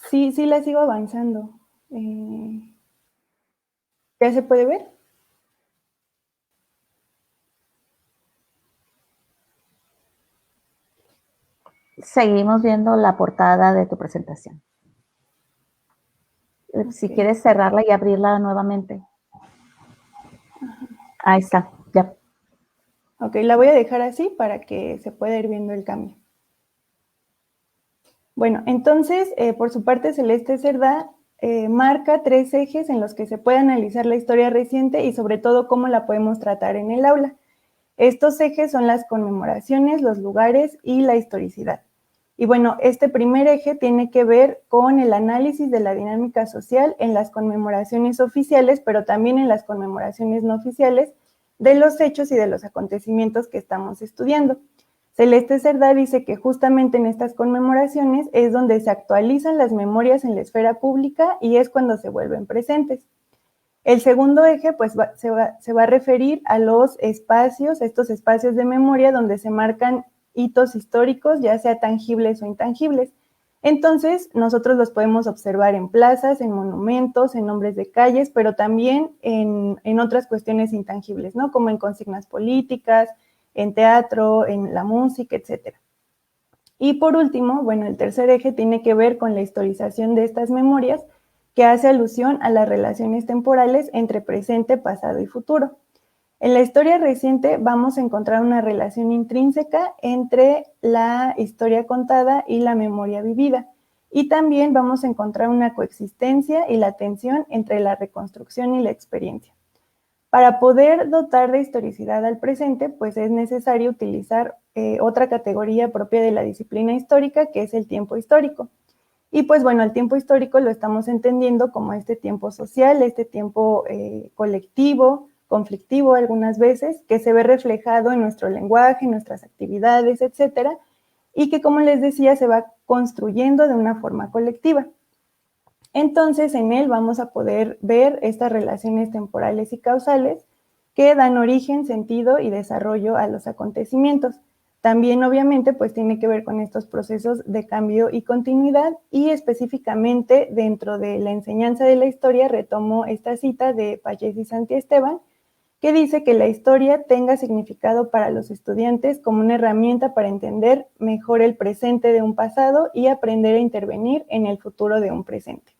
Sí, sí la sigo avanzando. ¿Ya se puede ver? Seguimos viendo la portada de tu presentación. Okay. Si quieres cerrarla y abrirla nuevamente. Ahí está, ya. Ok, la voy a dejar así para que se pueda ir viendo el cambio. Bueno, entonces, por su parte, Celeste Cerdá marca 3 ejes en los que se puede analizar la historia reciente y sobre todo cómo la podemos tratar en el aula. Estos ejes son las conmemoraciones, los lugares y la historicidad. Y bueno, este primer eje tiene que ver con el análisis de la dinámica social en las conmemoraciones oficiales, pero también en las conmemoraciones no oficiales, de los hechos y de los acontecimientos que estamos estudiando. Celeste Cerdá dice que justamente en estas conmemoraciones es donde se actualizan las memorias en la esfera pública y es cuando se vuelven presentes. El segundo eje pues se va a referir a los espacios, estos espacios de memoria donde se marcan hitos históricos, ya sea tangibles o intangibles. Entonces, nosotros los podemos observar en plazas, en monumentos, en nombres de calles, pero también en otras cuestiones intangibles, ¿no? Como en consignas políticas, en teatro, en la música, etc. Y por último, bueno, el tercer eje tiene que ver con la historización de estas memorias, que hace alusión a las relaciones temporales entre presente, pasado y futuro. En la historia reciente vamos a encontrar una relación intrínseca entre la historia contada y la memoria vivida. Y también vamos a encontrar una coexistencia y la tensión entre la reconstrucción y la experiencia. Para poder dotar de historicidad al presente, pues es necesario utilizar otra categoría propia de la disciplina histórica, que es el tiempo histórico. Y pues bueno, el tiempo histórico lo estamos entendiendo como este tiempo social, este tiempo colectivo, conflictivo algunas veces, que se ve reflejado en nuestro lenguaje, en nuestras actividades, etcétera, y que, como les decía, se va construyendo de una forma colectiva. Entonces, en él vamos a poder ver estas relaciones temporales y causales que dan origen, sentido y desarrollo a los acontecimientos. También, obviamente, pues tiene que ver con estos procesos de cambio y continuidad, y específicamente dentro de la enseñanza de la historia retomo esta cita de Pallés y Santiesteban, que dice que la historia tenga significado para los estudiantes como una herramienta para entender mejor el presente de un pasado y aprender a intervenir en el futuro de un presente.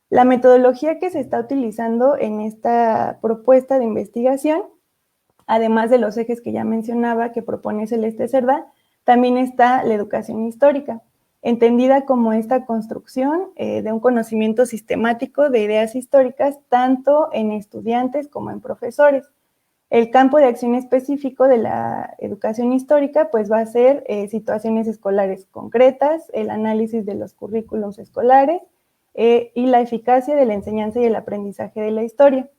La metodología que se está utilizando en esta propuesta de investigación, además de los ejes que ya mencionaba que propone Celeste Cerdá, también está la educación histórica, entendida como esta construcción de un conocimiento sistemático de ideas históricas, tanto en estudiantes como en profesores. El campo de acción específico de la educación histórica pues va a ser situaciones escolares concretas, el análisis de los currículums escolares y la eficacia de la enseñanza y el aprendizaje de la historia.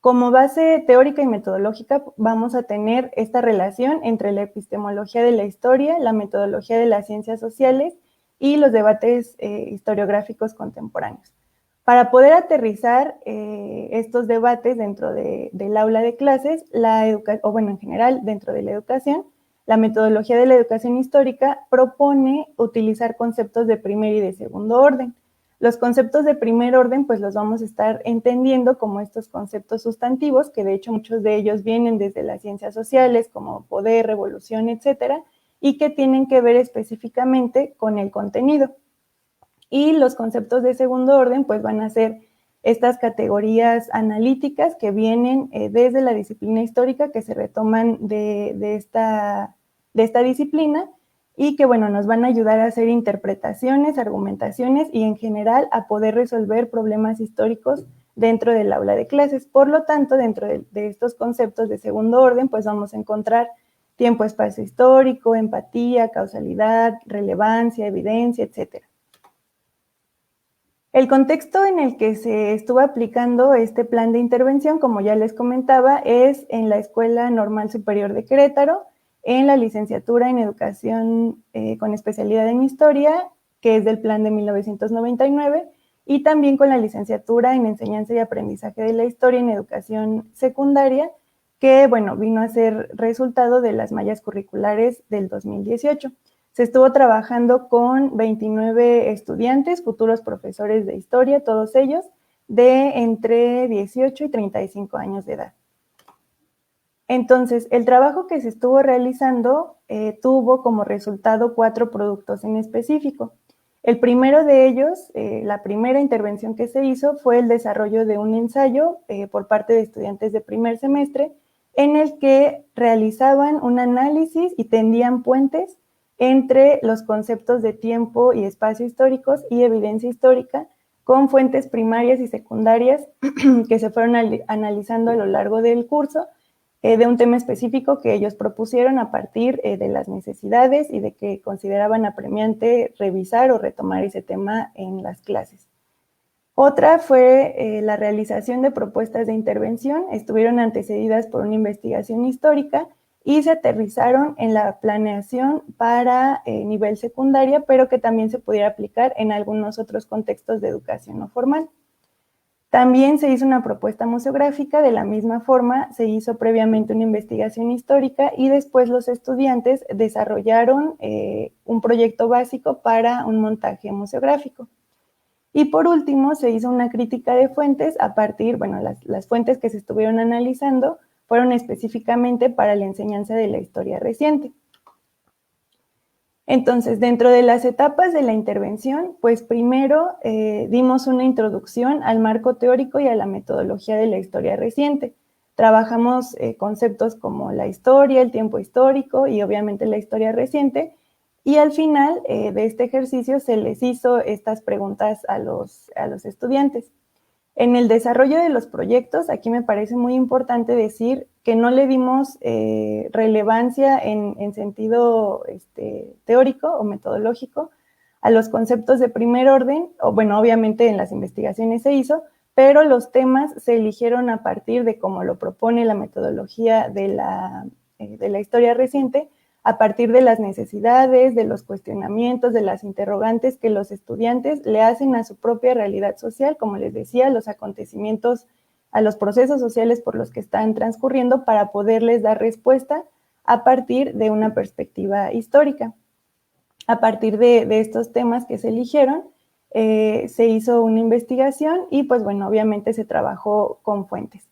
Como base teórica y metodológica vamos a tener esta relación entre la epistemología de la historia, la metodología de las ciencias sociales y los debates historiográficos contemporáneos. Para poder aterrizar estos debates dentro del aula de clases, en general dentro de la educación, la metodología de la educación histórica propone utilizar conceptos de primer y de segundo orden. Los conceptos de primer orden, pues los vamos a estar entendiendo como estos conceptos sustantivos, que de hecho muchos de ellos vienen desde las ciencias sociales, como poder, revolución, etcétera, y que tienen que ver específicamente con el contenido. Y los conceptos de segundo orden, pues van a ser estas categorías analíticas que vienen desde la disciplina histórica, que se retoman de esta disciplina, y que, bueno, nos van a ayudar a hacer interpretaciones, argumentaciones y en general a poder resolver problemas históricos dentro del aula de clases. Por lo tanto, dentro de estos conceptos de segundo orden, pues vamos a encontrar tiempo, espacio histórico, empatía, causalidad, relevancia, evidencia, etc. El contexto en el que se estuvo aplicando este plan de intervención, como ya les comentaba, es en la Escuela Normal Superior de Querétaro, en la licenciatura en Educación con especialidad en Historia, que es del plan de 1999, y también con la licenciatura en Enseñanza y Aprendizaje de la Historia en Educación Secundaria, que, bueno, vino a ser resultado de las mallas curriculares del 2018. Se estuvo trabajando con 29 estudiantes, futuros profesores de historia, todos ellos, de entre 18 y 35 años de edad. Entonces, el trabajo que se estuvo realizando tuvo como resultado 4 productos en específico. El primero de ellos, la primera intervención que se hizo fue el desarrollo de un ensayo por parte de estudiantes de primer semestre en el que realizaban un análisis y tendían puentes entre los conceptos de tiempo y espacio históricos y evidencia histórica con fuentes primarias y secundarias que se fueron analizando a lo largo del curso de un tema específico que ellos propusieron a partir de las necesidades y de que consideraban apremiante revisar o retomar ese tema en las clases. Otra fue la realización de propuestas de intervención, estuvieron antecedidas por una investigación histórica y se aterrizaron en la planeación para nivel secundaria, pero que también se pudiera aplicar en algunos otros contextos de educación no formal. También se hizo una propuesta museográfica, de la misma forma se hizo previamente una investigación histórica y después los estudiantes desarrollaron un proyecto básico para un montaje museográfico. Y por último se hizo una crítica de fuentes a partir, bueno, las fuentes que se estuvieron analizando fueron específicamente para la enseñanza de la historia reciente. Entonces, dentro de las etapas de la intervención, pues primero dimos una introducción al marco teórico y a la metodología de la historia reciente. Trabajamos conceptos como la historia, el tiempo histórico y obviamente la historia reciente. Y al final de este ejercicio se les hizo estas preguntas a los estudiantes. En el desarrollo de los proyectos, aquí me parece muy importante decir que no le dimos relevancia en sentido teórico o metodológico a los conceptos de primer orden, o bueno, obviamente en las investigaciones se hizo, pero los temas se eligieron a partir de cómo lo propone la metodología de la historia reciente, a partir de las necesidades, de los cuestionamientos, de las interrogantes que los estudiantes le hacen a su propia realidad social, como les decía, los acontecimientos, a los procesos sociales por los que están transcurriendo para poderles dar respuesta a partir de una perspectiva histórica. A partir de estos temas que se eligieron, se hizo una investigación y pues bueno, obviamente se trabajó con fuentes.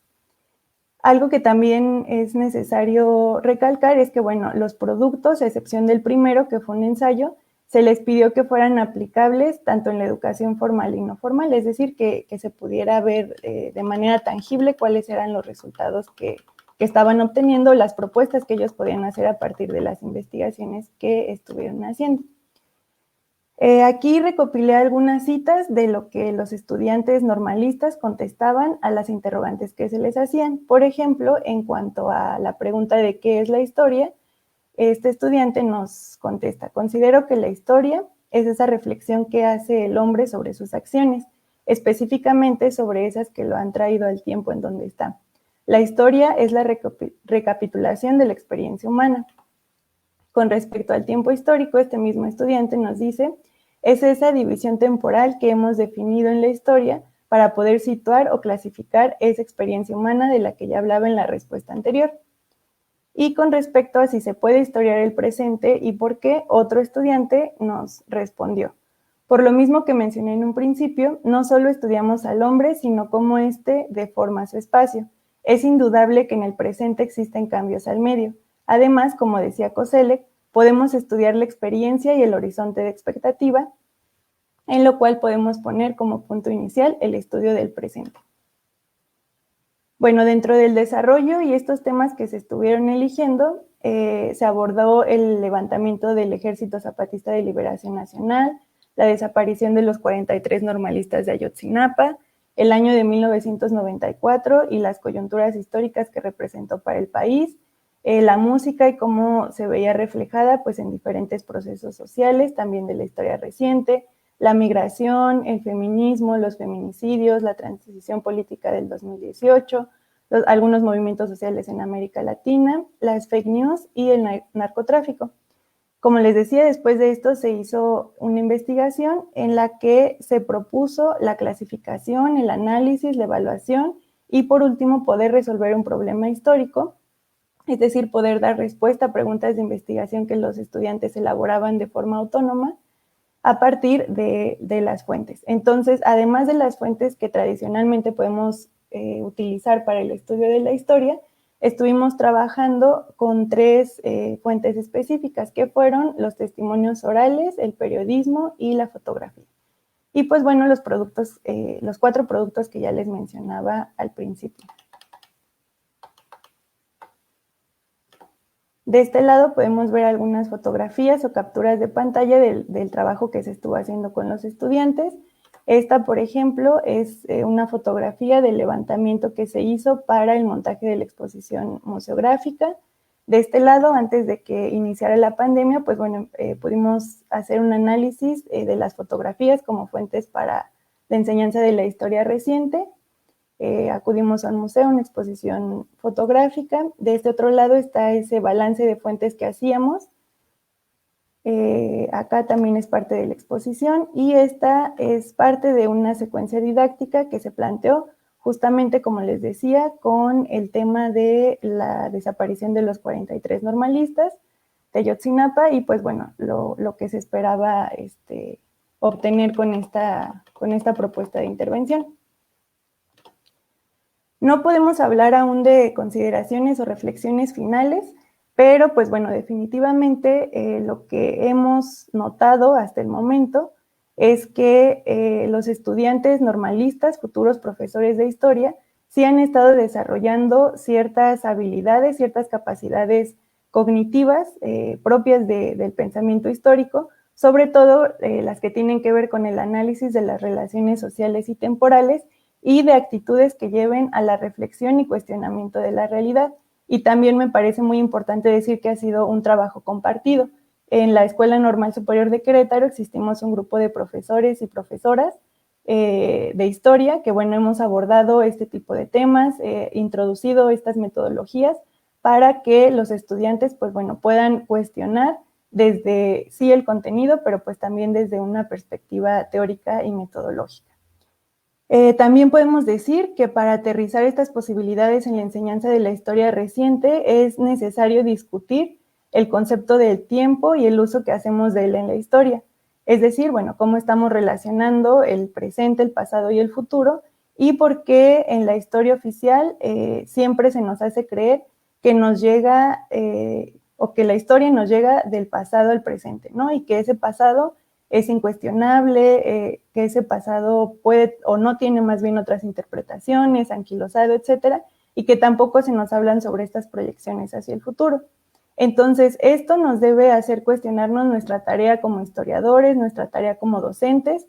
Algo que también es necesario recalcar es que, bueno, los productos, a excepción del primero, que fue un ensayo, se les pidió que fueran aplicables tanto en la educación formal y no formal, es decir, que se pudiera ver de manera tangible cuáles eran los resultados que estaban obteniendo, las propuestas que ellos podían hacer a partir de las investigaciones que estuvieron haciendo. Aquí recopilé algunas citas de lo que los estudiantes normalistas contestaban a las interrogantes que se les hacían. Por ejemplo, en cuanto a la pregunta de qué es la historia, este estudiante nos contesta: considero que la historia es esa reflexión que hace el hombre sobre sus acciones, específicamente sobre esas que lo han traído al tiempo en donde está. La historia es la recapitulación de la experiencia humana. Con respecto al tiempo histórico, este mismo estudiante nos dice: es esa división temporal que hemos definido en la historia para poder situar o clasificar esa experiencia humana de la que ya hablaba en la respuesta anterior. Y con respecto a si se puede historiar el presente y por qué, otro estudiante nos respondió: por lo mismo que mencioné en un principio, no solo estudiamos al hombre, sino cómo éste deforma su espacio. Es indudable que en el presente existen cambios al medio. Además, como decía Koselleck, podemos estudiar la experiencia y el horizonte de expectativa, en lo cual podemos poner como punto inicial el estudio del presente. Bueno, dentro del desarrollo y estos temas que se estuvieron eligiendo, se abordó el levantamiento del Ejército Zapatista de Liberación Nacional, la desaparición de los 43 normalistas de Ayotzinapa, el año de 1994 y las coyunturas históricas que representó para el país, la música y cómo se veía reflejada pues, en diferentes procesos sociales, también de la historia reciente, la migración, el feminismo, los feminicidios, la transición política del 2018, algunos movimientos sociales en América Latina, las fake news y el narcotráfico. Como les decía, después de esto se hizo una investigación en la que se propuso la clasificación, el análisis, la evaluación y por último poder resolver un problema histórico, es decir, poder dar respuesta a preguntas de investigación que los estudiantes elaboraban de forma autónoma a partir de las fuentes. Entonces, además de las fuentes que tradicionalmente podemos utilizar para el estudio de la historia, estuvimos trabajando con 3 fuentes específicas, que fueron los testimonios orales, el periodismo y la fotografía. Y pues bueno, los 4 productos que ya les mencionaba al principio. De este lado podemos ver algunas fotografías o capturas de pantalla del trabajo que se estuvo haciendo con los estudiantes. Esta, por ejemplo, es una fotografía del levantamiento que se hizo para el montaje de la exposición museográfica. De este lado, antes de que iniciara la pandemia, pues bueno, pudimos hacer un análisis de las fotografías como fuentes para la enseñanza de la historia reciente. Acudimos al museo, una exposición fotográfica. De este otro lado está ese balance de fuentes que hacíamos. Acá también es parte de la exposición y esta es parte de una secuencia didáctica que se planteó justamente, como les decía, con el tema de la desaparición de los 43 normalistas de Ayotzinapa y pues bueno, lo que se esperaba obtener con esta propuesta de intervención. No podemos hablar aún de consideraciones o reflexiones finales, pero pues bueno, definitivamente lo que hemos notado hasta el momento es que los estudiantes normalistas, futuros profesores de historia, sí han estado desarrollando ciertas habilidades, ciertas capacidades cognitivas propias del pensamiento histórico, sobre todo las que tienen que ver con el análisis de las relaciones sociales y temporales y de actitudes que lleven a la reflexión y cuestionamiento de la realidad. Y también me parece muy importante decir que ha sido un trabajo compartido. En la Escuela Normal Superior de Querétaro existimos un grupo de profesores y profesoras de historia que, bueno, hemos abordado este tipo de temas, introducido estas metodologías para que los estudiantes, pues bueno, puedan cuestionar desde, sí, el contenido, pero pues también desde una perspectiva teórica y metodológica. También podemos decir que para aterrizar estas posibilidades en la enseñanza de la historia reciente es necesario discutir el concepto del tiempo y el uso que hacemos de él en la historia. Es decir, bueno, cómo estamos relacionando el presente, el pasado y el futuro y por qué en la historia oficial siempre se nos hace creer que nos llega o que la historia nos llega del pasado al presente, ¿no? Y que ese pasado es incuestionable, que ese pasado puede o no tiene más bien otras interpretaciones, anquilosado, etcétera, y que tampoco se nos hablan sobre estas proyecciones hacia el futuro. Entonces, esto nos debe hacer cuestionarnos nuestra tarea como historiadores, nuestra tarea como docentes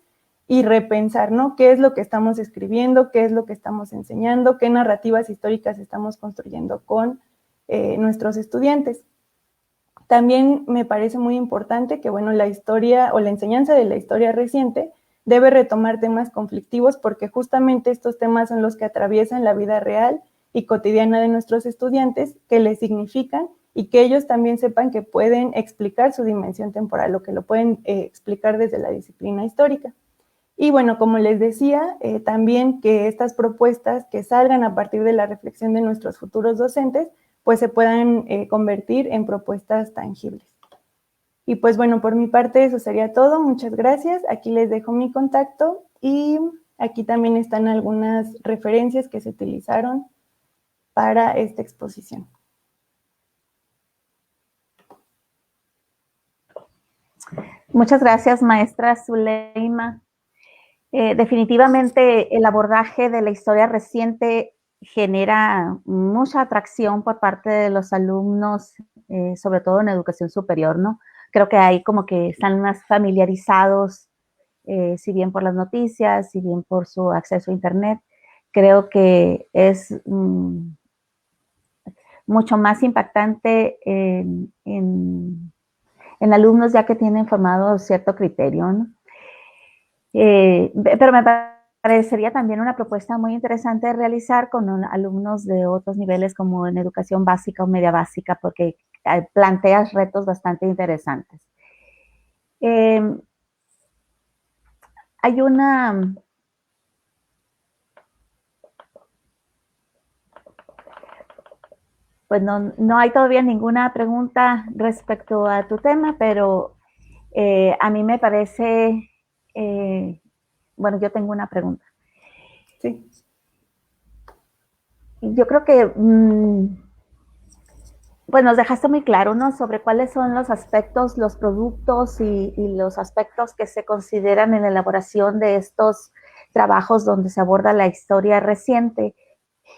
y repensar, ¿no? ¿Qué es lo que estamos escribiendo? ¿Qué es lo que estamos enseñando? ¿Qué narrativas históricas estamos construyendo con nuestros estudiantes? También me parece muy importante que, bueno, la historia o la enseñanza de la historia reciente debe retomar temas conflictivos porque justamente estos temas son los que atraviesan la vida real y cotidiana de nuestros estudiantes, que les significan y que ellos también sepan que pueden explicar su dimensión temporal o que lo pueden explicar desde la disciplina histórica. Y bueno, como les decía, también que estas propuestas que salgan a partir de la reflexión de nuestros futuros docentes pues se puedan convertir en propuestas tangibles. Y pues bueno, por mi parte eso sería todo. Muchas gracias. Aquí les dejo mi contacto y aquí también están algunas referencias que se utilizaron para esta exposición. Muchas gracias, maestra Zuleima. Definitivamente el abordaje de la historia reciente genera mucha atracción por parte de los alumnos, sobre todo en educación superior, ¿no? Creo que ahí como que están más familiarizados, si bien por las noticias, si bien por su acceso a internet. Creo que es mucho más impactante en alumnos ya que tienen formado cierto criterio, ¿no? Pero me parecería también una propuesta muy interesante de realizar con alumnos de otros niveles como en educación básica o media básica, porque planteas retos bastante interesantes. Hay una... Pues no hay todavía ninguna pregunta respecto a tu tema, pero a mí me parece... bueno, yo tengo una pregunta. Sí. Yo creo que pues nos dejaste muy claro, ¿no? Sobre cuáles son los aspectos, los productos y los aspectos que se consideran en la elaboración de estos trabajos donde se aborda la historia reciente.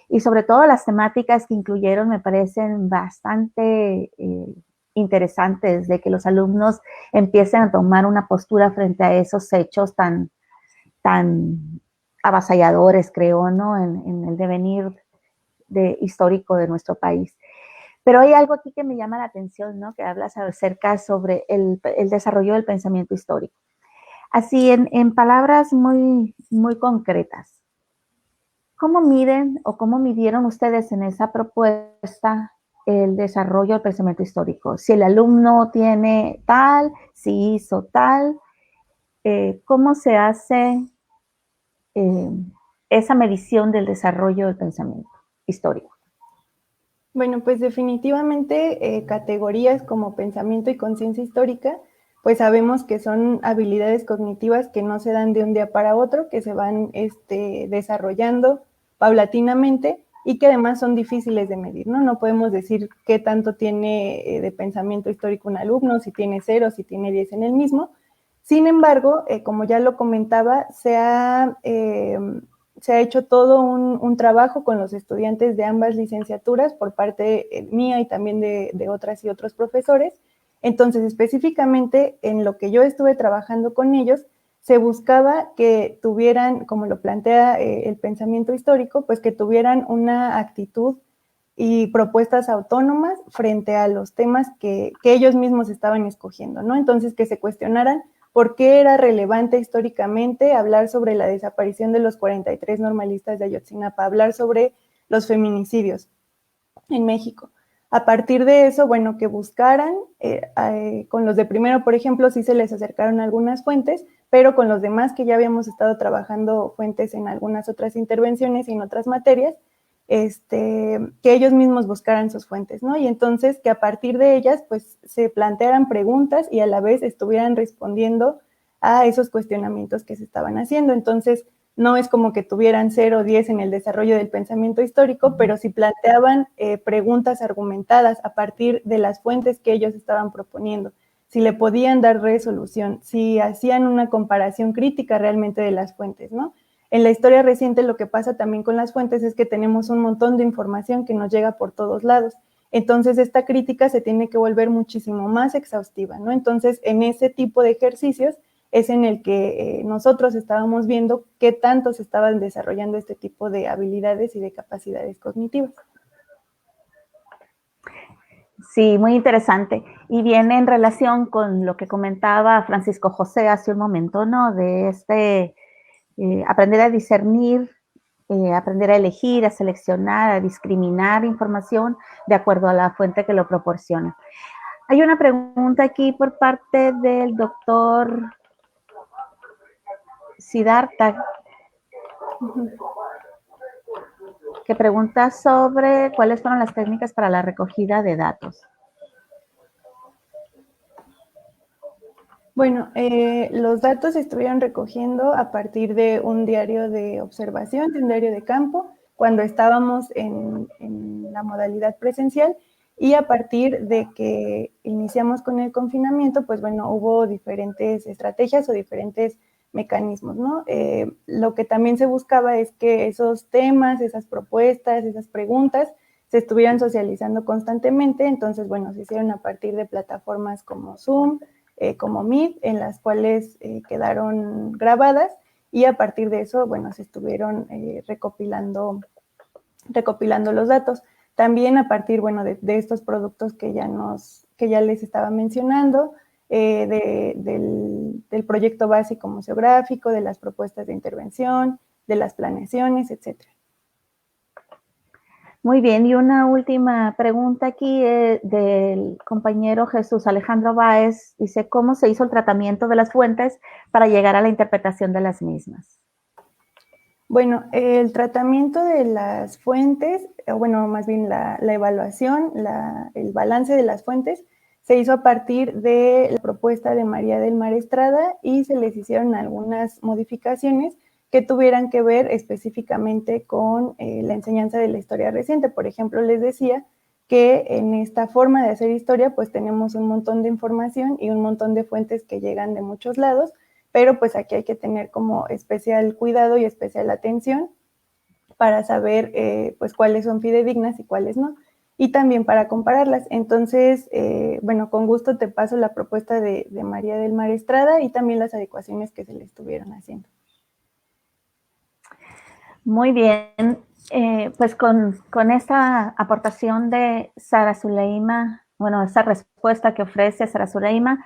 Y sobre todo las temáticas que incluyeron me parecen bastante interesantes, de que los alumnos empiecen a tomar una postura frente a esos hechos tan avasalladores, creo, ¿no? En el devenir histórico de nuestro país. Pero hay algo aquí que me llama la atención, ¿no? Que hablas acerca sobre el desarrollo del pensamiento histórico. Así, en palabras muy concretas, ¿cómo miden o cómo midieron ustedes en esa propuesta el desarrollo del pensamiento histórico? Si el alumno tiene tal, si hizo tal, ¿cómo se hace esa medición del desarrollo del pensamiento histórico? Bueno, pues definitivamente categorías como pensamiento y conciencia histórica, pues sabemos que son habilidades cognitivas que no se dan de un día para otro, que se van desarrollando paulatinamente y que además son difíciles de medir, ¿no? No podemos decir qué tanto tiene de pensamiento histórico un alumno, si tiene 0, si tiene 10 en el mismo. Sin embargo, como ya lo comentaba, se ha hecho todo un trabajo con los estudiantes de ambas licenciaturas por parte mía y también de otras y otros profesores. Entonces, específicamente en lo que yo estuve trabajando con ellos, se buscaba que tuvieran, como lo plantea el pensamiento histórico, pues que tuvieran una actitud y propuestas autónomas frente a los temas que ellos mismos estaban escogiendo, ¿no? Entonces, que se cuestionaran por qué era relevante históricamente hablar sobre la desaparición de los 43 normalistas de Ayotzinapa, hablar sobre los feminicidios en México. A partir de eso, bueno, que buscaran, con los de primero, por ejemplo, sí se les acercaron algunas fuentes, pero con los demás que ya habíamos estado trabajando fuentes en algunas otras intervenciones y en otras materias, que ellos mismos buscaran sus fuentes, ¿no? Y entonces que a partir de ellas, pues, se plantearan preguntas y a la vez estuvieran respondiendo a esos cuestionamientos que se estaban haciendo. Entonces, no es como que tuvieran 0 o 10 en el desarrollo del pensamiento histórico, pero sí planteaban preguntas argumentadas a partir de las fuentes que ellos estaban proponiendo, si le podían dar resolución, si hacían una comparación crítica realmente de las fuentes, ¿no? En la historia reciente lo que pasa también con las fuentes es que tenemos un montón de información que nos llega por todos lados. Entonces, esta crítica se tiene que volver muchísimo más exhaustiva, ¿no? Entonces, en ese tipo de ejercicios es en el que nosotros estábamos viendo qué tanto se estaban desarrollando este tipo de habilidades y de capacidades cognitivas. Sí, muy interesante. Y viene en relación con lo que comentaba Francisco José hace un momento, ¿no? De aprender a discernir, aprender a elegir, a seleccionar, a discriminar información de acuerdo a la fuente que lo proporciona. Hay una pregunta aquí por parte del doctor Siddhartha, que pregunta sobre cuáles fueron las técnicas para la recogida de datos. Bueno, los datos se estuvieron recogiendo a partir de un diario de observación, de un diario de campo, cuando estábamos en la modalidad presencial, y a partir de que iniciamos con el confinamiento, pues bueno, hubo diferentes estrategias o diferentes mecanismos, ¿no? Lo que también se buscaba es que esos temas, esas propuestas, esas preguntas se estuvieran socializando constantemente. Entonces, bueno, se hicieron a partir de plataformas como Zoom, como Meet, en las cuales quedaron grabadas, y a partir de eso, bueno, se estuvieron recopilando los datos. También a partir, bueno, de estos productos que ya les estaba mencionando, del proyecto básico museográfico, de las propuestas de intervención, de las planeaciones, etcétera. Muy bien, y una última pregunta aquí del compañero Jesús Alejandro Báez. Dice, ¿cómo se hizo el tratamiento de las fuentes para llegar a la interpretación de las mismas? Bueno, el tratamiento de las fuentes, bueno, más bien la evaluación, el balance de las fuentes, se hizo a partir de la propuesta de María del Mar Estrada y se les hicieron algunas modificaciones que tuvieran que ver específicamente con la enseñanza de la historia reciente. Por ejemplo, les decía que en esta forma de hacer historia, pues tenemos un montón de información y un montón de fuentes que llegan de muchos lados, pero pues aquí hay que tener como especial cuidado y especial atención para saber pues cuáles son fidedignas y cuáles no, y también para compararlas. Entonces, bueno, con gusto te paso la propuesta de María del Mar Estrada y también las adecuaciones que se le estuvieron haciendo. Muy bien, pues con esta aportación de Sara Zuleima, bueno, esa respuesta que ofrece Sara Zuleima,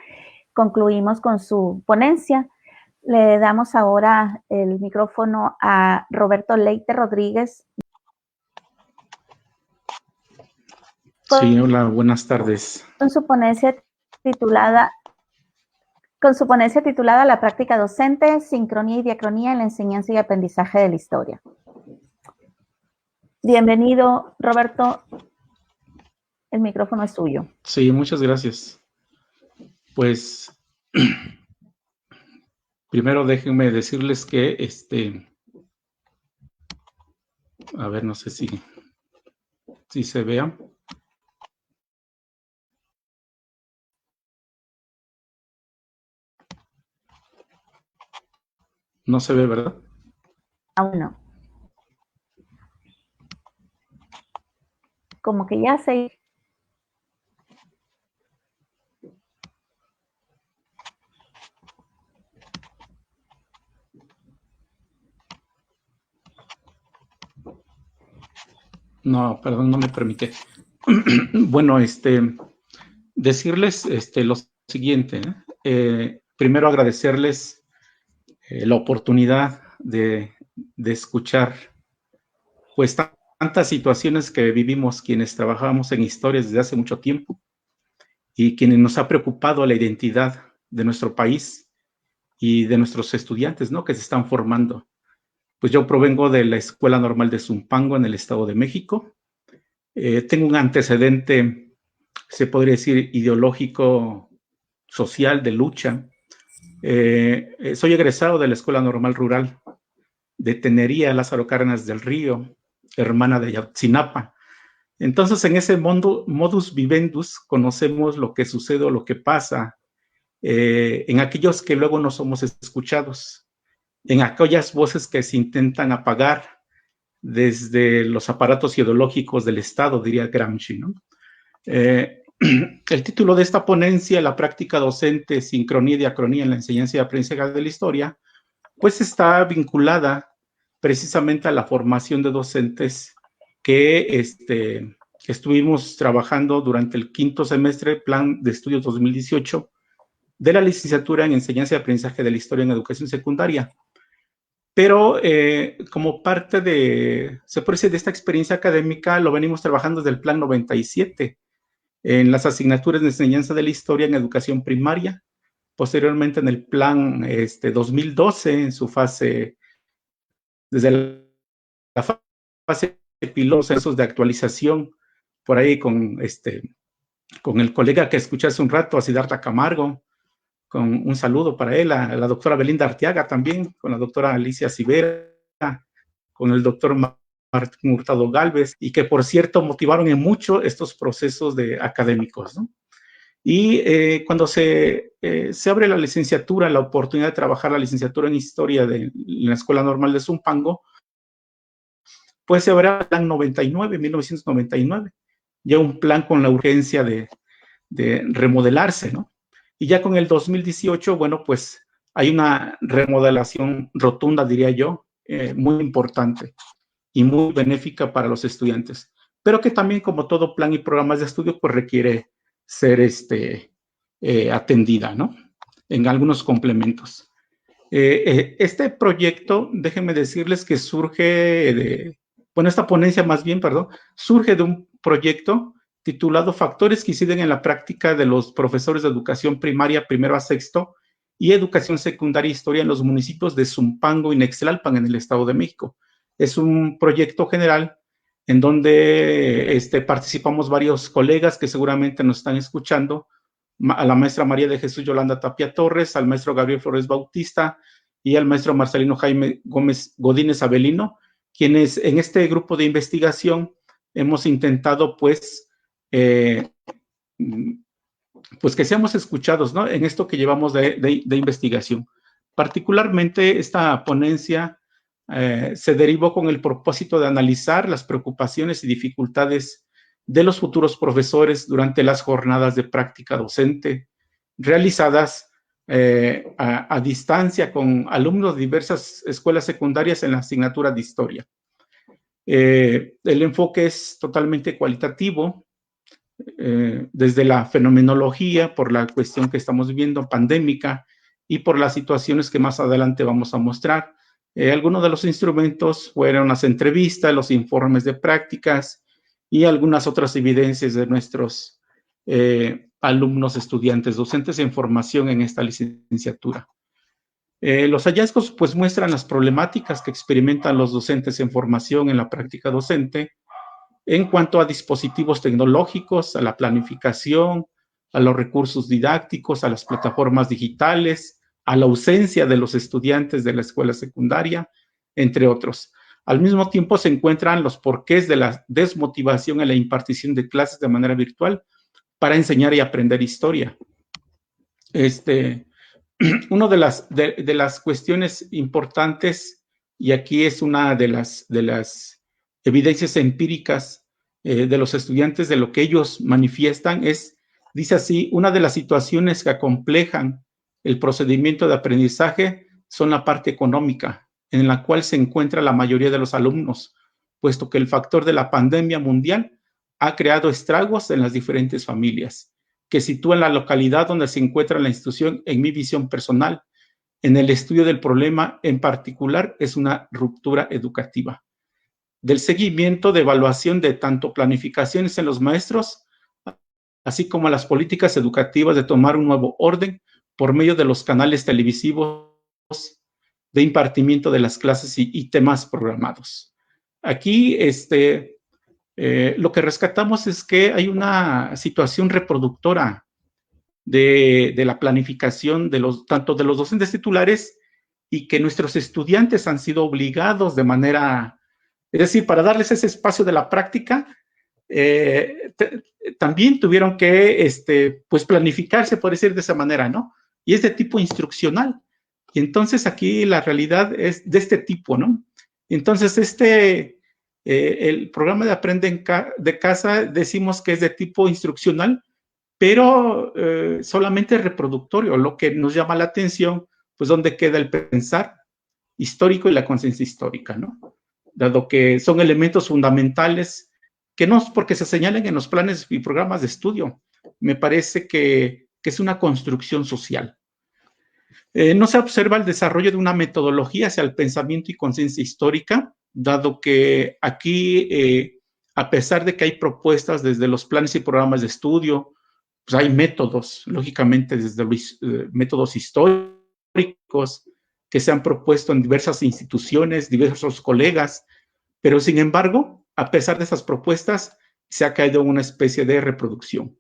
concluimos con su ponencia. Le damos ahora el micrófono a Roberto Leite Rodríguez. Sí, hola, buenas tardes. Con su ponencia titulada La práctica docente, sincronía y diacronía en la enseñanza y aprendizaje de la historia. Bienvenido, Roberto. El micrófono es suyo. Sí, muchas gracias. Pues, primero déjenme decirles que, a ver, no sé si se vea. No se ve, ¿verdad? Aún no. Como que ya se... No, perdón, no me permite. Bueno, decirles lo siguiente. Primero agradecerles la oportunidad de escuchar pues tantas situaciones que vivimos quienes trabajamos en historias desde hace mucho tiempo y quienes nos ha preocupado la identidad de nuestro país y de nuestros estudiantes, ¿no?, que se están formando. Pues yo provengo de la Escuela Normal de Zumpango en el Estado de México. Tengo un antecedente, se podría decir, ideológico, social, de lucha. Soy egresado de la Escuela Normal Rural de Tenería, Lázaro Cárdenas del Río, hermana de Ayotzinapa. Entonces, en ese modus vivendus conocemos lo que sucede o lo que pasa en aquellos que luego no somos escuchados, en aquellas voces que se intentan apagar desde los aparatos ideológicos del Estado, diría Gramsci, ¿no? El título de esta ponencia, La práctica docente, sincronía y diacronía en la enseñanza y aprendizaje de la historia, pues está vinculada precisamente a la formación de docentes que estuvimos trabajando durante el quinto semestre, Plan de Estudios 2018, de la licenciatura en Enseñanza y Aprendizaje de la Historia en Educación Secundaria. Pero como parte de, se puede decir, de esta experiencia académica, lo venimos trabajando desde el Plan 97, en las asignaturas de Enseñanza de la Historia en Educación Primaria, posteriormente en el Plan 2012, en su fase, desde la fase piloto, de actualización, por ahí con el colega que escuché hace un rato, a Siddhartha Camargo, con un saludo para él, a la doctora Belinda Arteaga también, con la doctora Alicia Civera, con el doctor Martín Hurtado Galvez, y que por cierto motivaron en mucho estos procesos académicos, ¿no? Y cuando se abre la licenciatura, la oportunidad de trabajar la licenciatura en Historia en la Escuela Normal de Zumpango, pues se abre el plan 1999, ya un plan con la urgencia de remodelarse, ¿no? Y ya con el 2018, bueno, pues hay una remodelación rotunda, diría yo, muy importante y muy benéfica para los estudiantes, pero que también, como todo plan y programas de estudio, pues requiere ser atendida, ¿no?, en algunos complementos. Este proyecto, déjenme decirles que esta ponencia más bien, perdón, surge de un proyecto titulado Factores que inciden en la práctica de los profesores de educación primaria primero a sexto y educación secundaria e historia en los municipios de Zumpango y Nextlalpan en el Estado de México. Es un proyecto general en donde participamos varios colegas que seguramente nos están escuchando, a la maestra María de Jesús Yolanda Tapia Torres, al maestro Gabriel Flores Bautista y al maestro Marcelino Jaime Gómez Godínez Avelino, quienes en este grupo de investigación hemos intentado pues que seamos escuchados, ¿no?, en esto que llevamos de investigación. Particularmente esta ponencia se derivó con el propósito de analizar las preocupaciones y dificultades de los futuros profesores durante las jornadas de práctica docente realizadas a distancia con alumnos de diversas escuelas secundarias en la asignatura de historia. El enfoque es totalmente cualitativo, desde la fenomenología, por la cuestión que estamos viviendo pandémica y por las situaciones que más adelante vamos a mostrar. Algunos de los instrumentos fueron las entrevistas, los informes de prácticas y algunas otras evidencias de nuestros alumnos, estudiantes, docentes en formación en esta licenciatura. Los hallazgos pues muestran las problemáticas que experimentan los docentes en formación en la práctica docente en cuanto a dispositivos tecnológicos, a la planificación, a los recursos didácticos, a las plataformas digitales, a la ausencia de los estudiantes de la escuela secundaria, entre otros. Al mismo tiempo se encuentran los porqués de la desmotivación en la impartición de clases de manera virtual para enseñar y aprender historia. Una de las cuestiones importantes, y aquí es una de las evidencias empíricas de los estudiantes, de lo que ellos manifiestan, dice así: una de las situaciones que acomplejan el procedimiento de aprendizaje son la parte económica, en la cual se encuentra la mayoría de los alumnos, puesto que el factor de la pandemia mundial ha creado estragos en las diferentes familias, que sitúan la localidad donde se encuentra la institución, en mi visión personal, en el estudio del problema en particular, es una ruptura educativa. Del seguimiento de evaluación de tanto planificaciones en los maestros, así como las políticas educativas de tomar un nuevo orden por medio de los canales televisivos de impartimiento de las clases y temas programados. Aquí, lo que rescatamos es que hay una situación reproductora de la planificación tanto de los docentes titulares, y que nuestros estudiantes han sido obligados de manera, es decir, para darles ese espacio de la práctica, también tuvieron que pues planificarse, por decir de esa manera, ¿no? Y es de tipo instruccional. Y entonces aquí la realidad es de este tipo, ¿no? Entonces el programa de Aprende de Casa decimos que es de tipo instruccional, pero solamente reproductorio. Lo que nos llama la atención, pues, ¿dónde queda el pensar histórico y la conciencia histórica, ¿no? Dado que son elementos fundamentales que no es porque se señalen en los planes y programas de estudio. Me parece que es una construcción social. No se observa el desarrollo de una metodología hacia el pensamiento y conciencia histórica, dado que aquí, a pesar de que hay propuestas desde los planes y programas de estudio, pues hay métodos, lógicamente, desde los métodos históricos que se han propuesto en diversas instituciones, diversos colegas, pero sin embargo, a pesar de esas propuestas, se ha caído en una especie de reproducción.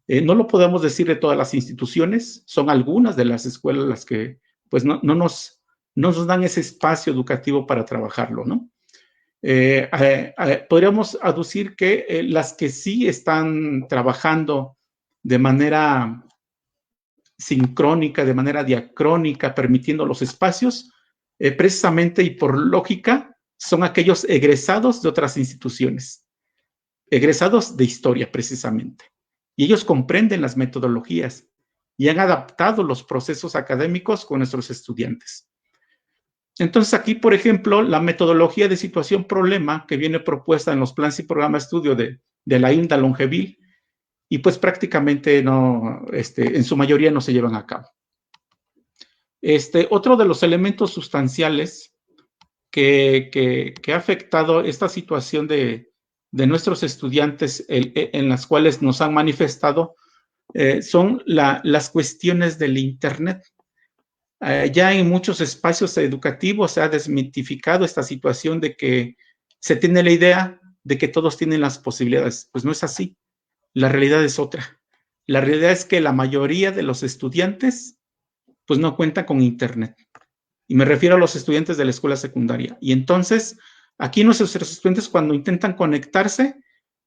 No lo podemos decir de todas las instituciones, son algunas de las escuelas las que pues no nos dan ese espacio educativo para trabajarlo, ¿no? Podríamos aducir que las que sí están trabajando de manera sincrónica, de manera diacrónica, permitiendo los espacios, precisamente y por lógica, son aquellos egresados de otras instituciones, egresados de historia precisamente. Y ellos comprenden las metodologías y han adaptado los procesos académicos con nuestros estudiantes. Entonces aquí, por ejemplo, la metodología de situación-problema que viene propuesta en los planes y programas de estudio de la INDA Longeville, y pues prácticamente no, en su mayoría no se llevan a cabo. Otro de los elementos sustanciales que ha afectado esta situación de nuestros estudiantes en las cuales nos han manifestado son las cuestiones del Internet. Ya en muchos espacios educativos se ha desmitificado esta situación de que se tiene la idea de que todos tienen las posibilidades. Pues no es así. La realidad es otra. La realidad es que la mayoría de los estudiantes pues no cuentan con Internet. Y me refiero a los estudiantes de la escuela secundaria. Y entonces, aquí nuestros estudiantes cuando intentan conectarse,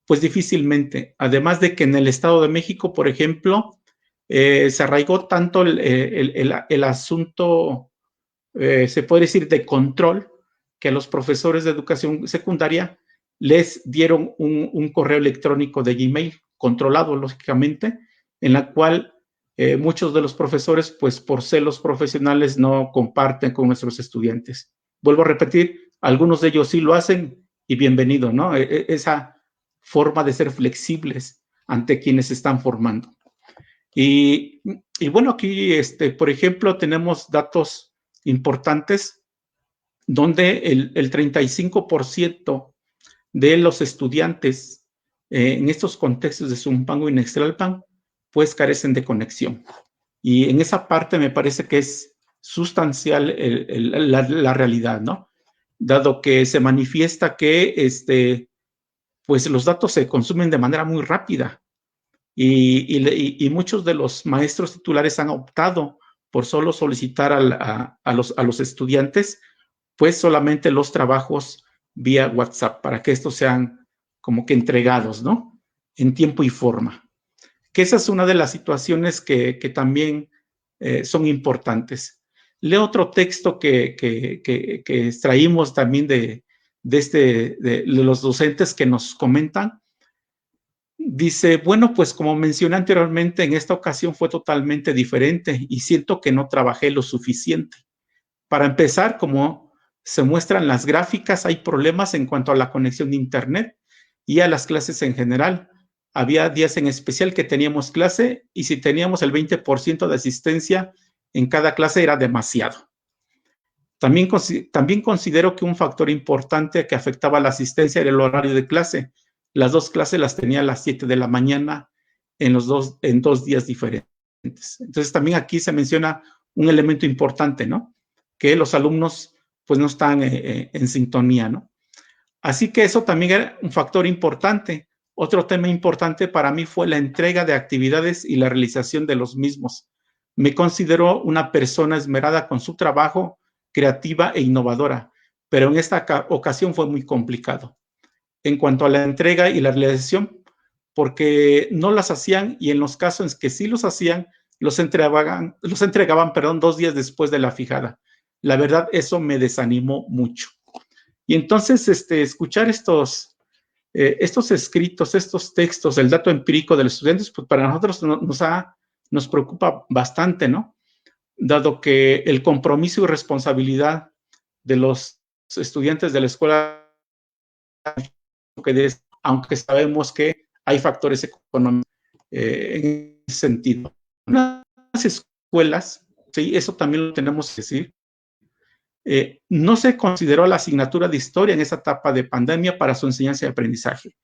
pues difícilmente. Además de que en el Estado de México, por ejemplo, se arraigó tanto el asunto, se puede decir, de control, que a los profesores de educación secundaria les dieron un correo electrónico de Gmail, controlado, lógicamente, en la cual muchos de los profesores, pues por celos profesionales, no comparten con nuestros estudiantes. Vuelvo a repetir, algunos de ellos sí lo hacen y bienvenido, ¿no? Esa forma de ser flexibles ante quienes se están formando. Y bueno, aquí, por ejemplo, tenemos datos importantes donde el 35% de los estudiantes en estos contextos de Zumpango y Nextralpan, pues carecen de conexión. Y en esa parte me parece que es sustancial la realidad, ¿no? Dado que se manifiesta que pues los datos se consumen de manera muy rápida y muchos de los maestros titulares han optado por solo solicitar a los estudiantes pues solamente los trabajos vía WhatsApp para que estos sean como que entregados, ¿no? En tiempo y forma. Que esa es una de las situaciones que también son importantes. Leo otro texto que extraímos también de los docentes que nos comentan. Dice, bueno, pues como mencioné anteriormente, en esta ocasión fue totalmente diferente y siento que no trabajé lo suficiente. Para empezar, como se muestran las gráficas, hay problemas en cuanto a la conexión de Internet y a las clases en general. Había días en especial que teníamos clase y si teníamos el 20% de asistencia en cada clase era demasiado. También considero que un factor importante que afectaba la asistencia era el horario de clase. Las dos clases las tenía a las 7 de la mañana en 2 días diferentes. Entonces también aquí se menciona un elemento importante, ¿no? Que los alumnos pues no están en sintonía, ¿no? Así que eso también era un factor importante. Otro tema importante para mí fue la entrega de actividades y la realización de los mismos. Me considero una persona esmerada con su trabajo, creativa e innovadora, pero en esta ocasión fue muy complicado. En cuanto a la entrega y la realización, porque no las hacían y en los casos en que sí los hacían, los entregaban 2 días después de la fijada. La verdad, eso me desanimó mucho. Y entonces, escuchar estos escritos, estos textos, el dato empírico de los estudiantes, pues para nosotros nos preocupa bastante, ¿no? Dado que el compromiso y responsabilidad de los estudiantes de la escuela, aunque sabemos que hay factores económicos en ese sentido. Las escuelas, sí, eso también lo tenemos que decir, no se consideró la asignatura de historia en esa etapa de pandemia para su enseñanza y aprendizaje.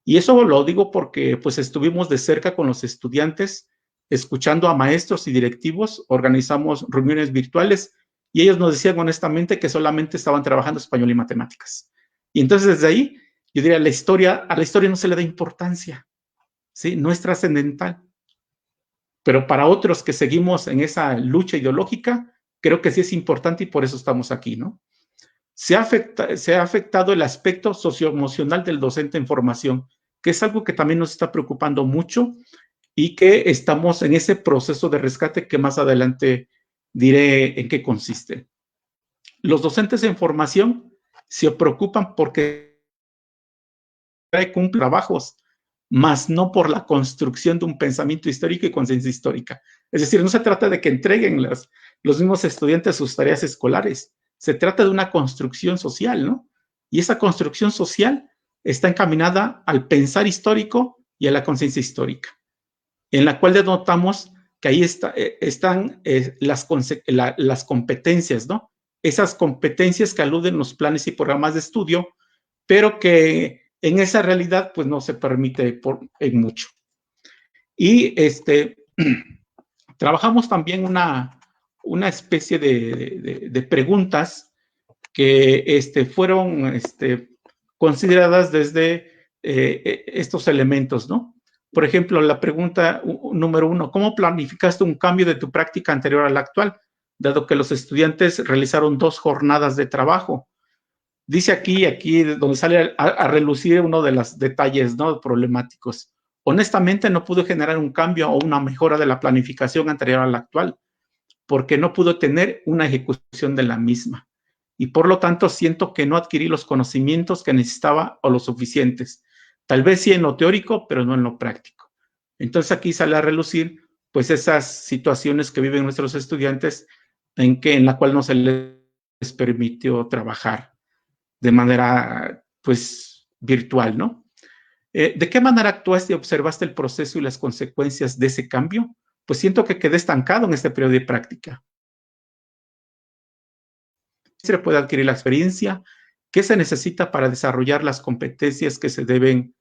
Y eso lo digo porque pues estuvimos de cerca con los estudiantes, escuchando a maestros y directivos, organizamos reuniones virtuales y ellos nos decían honestamente que solamente estaban trabajando español y matemáticas. Y entonces desde ahí, yo diría, a la historia no se le da importancia, ¿sí? No es trascendental. Pero para otros que seguimos en esa lucha ideológica, creo que sí es importante y por eso estamos aquí, ¿no? Se ha afectado el aspecto socioemocional del docente en formación, que es algo que también nos está preocupando mucho y que estamos en ese proceso de rescate que más adelante diré en qué consiste. Los docentes en formación se preocupan porque cumplen trabajos, más no por la construcción de un pensamiento histórico y conciencia histórica. Es decir, no se trata de que entreguen los mismos estudiantes sus tareas escolares, se trata de una construcción social, ¿no? Y esa construcción social está encaminada al pensar histórico y a la conciencia histórica, en la cual denotamos que ahí están las competencias, ¿no? Esas competencias que aluden los planes y programas de estudio, pero que en esa realidad pues no se permite en mucho. Y trabajamos también una especie de preguntas que fueron consideradas desde estos elementos, ¿no? Por ejemplo, la pregunta número 1, ¿cómo planificaste un cambio de tu práctica anterior a la actual, dado que los estudiantes realizaron 2 jornadas de trabajo? Dice aquí donde sale a relucir uno de los detalles, ¿no?, problemáticos. Honestamente, no pude generar un cambio o una mejora de la planificación anterior a la actual, porque no pude tener una ejecución de la misma. Y por lo tanto, siento que no adquirí los conocimientos que necesitaba o los suficientes. Tal vez sí en lo teórico, pero no en lo práctico. Entonces aquí sale a relucir pues esas situaciones que viven nuestros estudiantes en la cual no se les permitió trabajar de manera pues virtual, ¿no? ¿De qué manera actuaste y observaste el proceso y las consecuencias de ese cambio? Pues siento que quedé estancado en este periodo de práctica. Se puede adquirir la experiencia, qué se necesita para desarrollar las competencias que se deben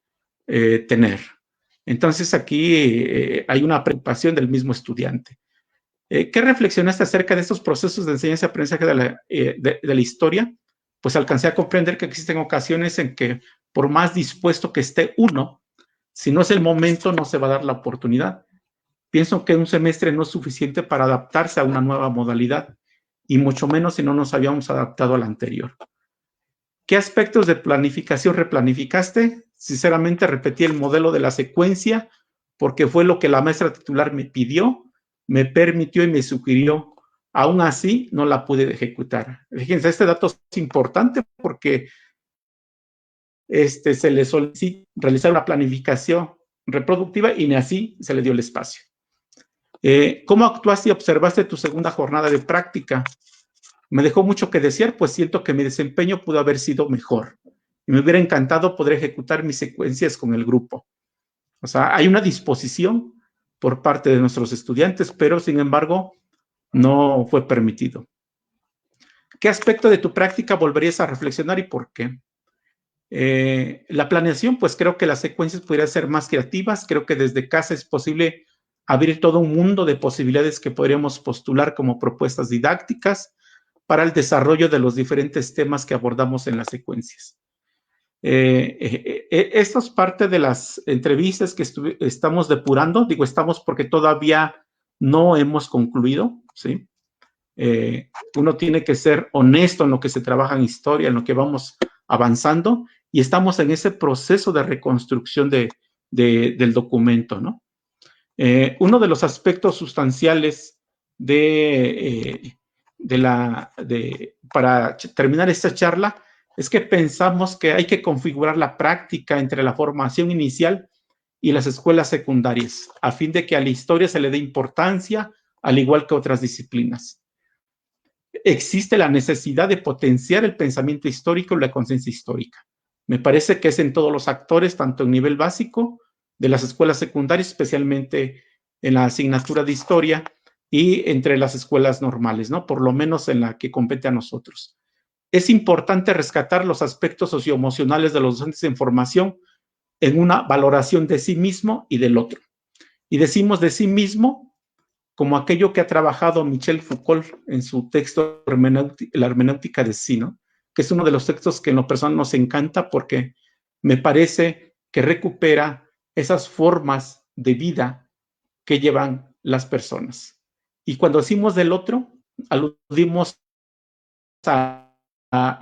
tener. Entonces aquí hay una preocupación del mismo estudiante. ¿Qué reflexionaste acerca de estos procesos de enseñanza y aprendizaje de la historia? Pues alcancé a comprender que existen ocasiones en que por más dispuesto que esté uno, si no es el momento, no se va a dar la oportunidad. Pienso que un semestre no es suficiente para adaptarse a una nueva modalidad, y mucho menos si no nos habíamos adaptado a la anterior. ¿Qué aspectos de planificación replanificaste? Sinceramente, repetí el modelo de la secuencia porque fue lo que la maestra titular me pidió, me permitió y me sugirió. Aún así, no la pude ejecutar. Fíjense, este dato es importante porque se le solicita realizar una planificación reproductiva y ni así se le dio el espacio. ¿Cómo actuaste y observaste tu segunda jornada de práctica? Me dejó mucho que desear, pues siento que mi desempeño pudo haber sido mejor. Y me hubiera encantado poder ejecutar mis secuencias con el grupo. O sea, hay una disposición por parte de nuestros estudiantes, pero sin embargo, no fue permitido. ¿Qué aspecto de tu práctica volverías a reflexionar y por qué? La planeación, pues creo que las secuencias podrían ser más creativas. Creo que desde casa es posible abrir todo un mundo de posibilidades que podríamos postular como propuestas didácticas para el desarrollo de los diferentes temas que abordamos en las secuencias. Esto es parte de las entrevistas que estamos depurando. Digo, estamos porque todavía no hemos concluido, ¿sí? Uno tiene que ser honesto en lo que se trabaja en historia, en lo que vamos avanzando, y estamos en ese proceso de reconstrucción del documento, ¿no? Uno de los aspectos sustanciales para terminar esta charla es que pensamos que hay que configurar la práctica entre la formación inicial y las escuelas secundarias, a fin de que a la historia se le dé importancia, al igual que otras disciplinas. Existe la necesidad de potenciar el pensamiento histórico y la conciencia histórica. Me parece que es en todos los actores, tanto en nivel básico de las escuelas secundarias, especialmente en la asignatura de historia, y entre las escuelas normales, ¿no? Por lo menos en la que compete a nosotros. Es importante rescatar los aspectos socioemocionales de los docentes en formación en una valoración de sí mismo y del otro. Y decimos de sí mismo como aquello que ha trabajado Michel Foucault en su texto La hermenéutica de sí, ¿no? Que es uno de los textos que en lo personal nos encanta porque me parece que recupera esas formas de vida que llevan las personas. Y cuando decimos del otro, aludimos a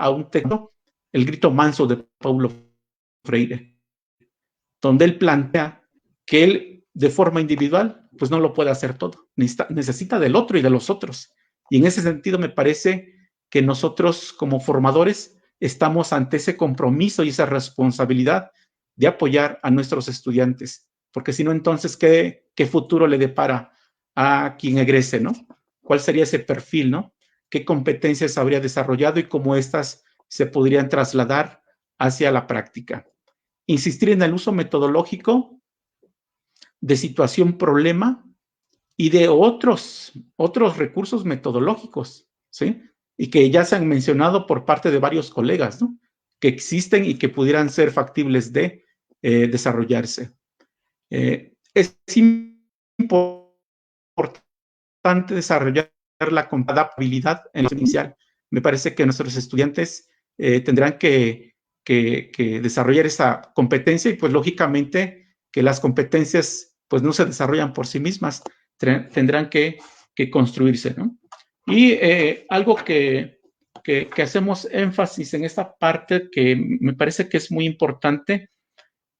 un texto, El grito manso de Paulo Freire, donde él plantea que él de forma individual pues no lo puede hacer todo, necesita del otro y de los otros. Y en ese sentido me parece que nosotros como formadores estamos ante ese compromiso y esa responsabilidad de apoyar a nuestros estudiantes, porque si no, entonces, ¿qué futuro le depara a quien egrese, ¿no? ¿Cuál sería ese perfil, ¿no? ¿Qué competencias habría desarrollado y cómo estas se podrían trasladar hacia la práctica? Insistir en el uso metodológico de situación-problema y de otros recursos metodológicos, ¿sí? Y que ya se han mencionado por parte de varios colegas, ¿no? Que existen y que pudieran ser factibles de desarrollarse. Es importante desarrollar la adaptabilidad en la inicial. Me parece que nuestros estudiantes tendrán que desarrollar esa competencia y pues lógicamente que las competencias pues no se desarrollan por sí mismas, tendrán que construirse, ¿no? Y algo que hacemos énfasis en esta parte que me parece que es muy importante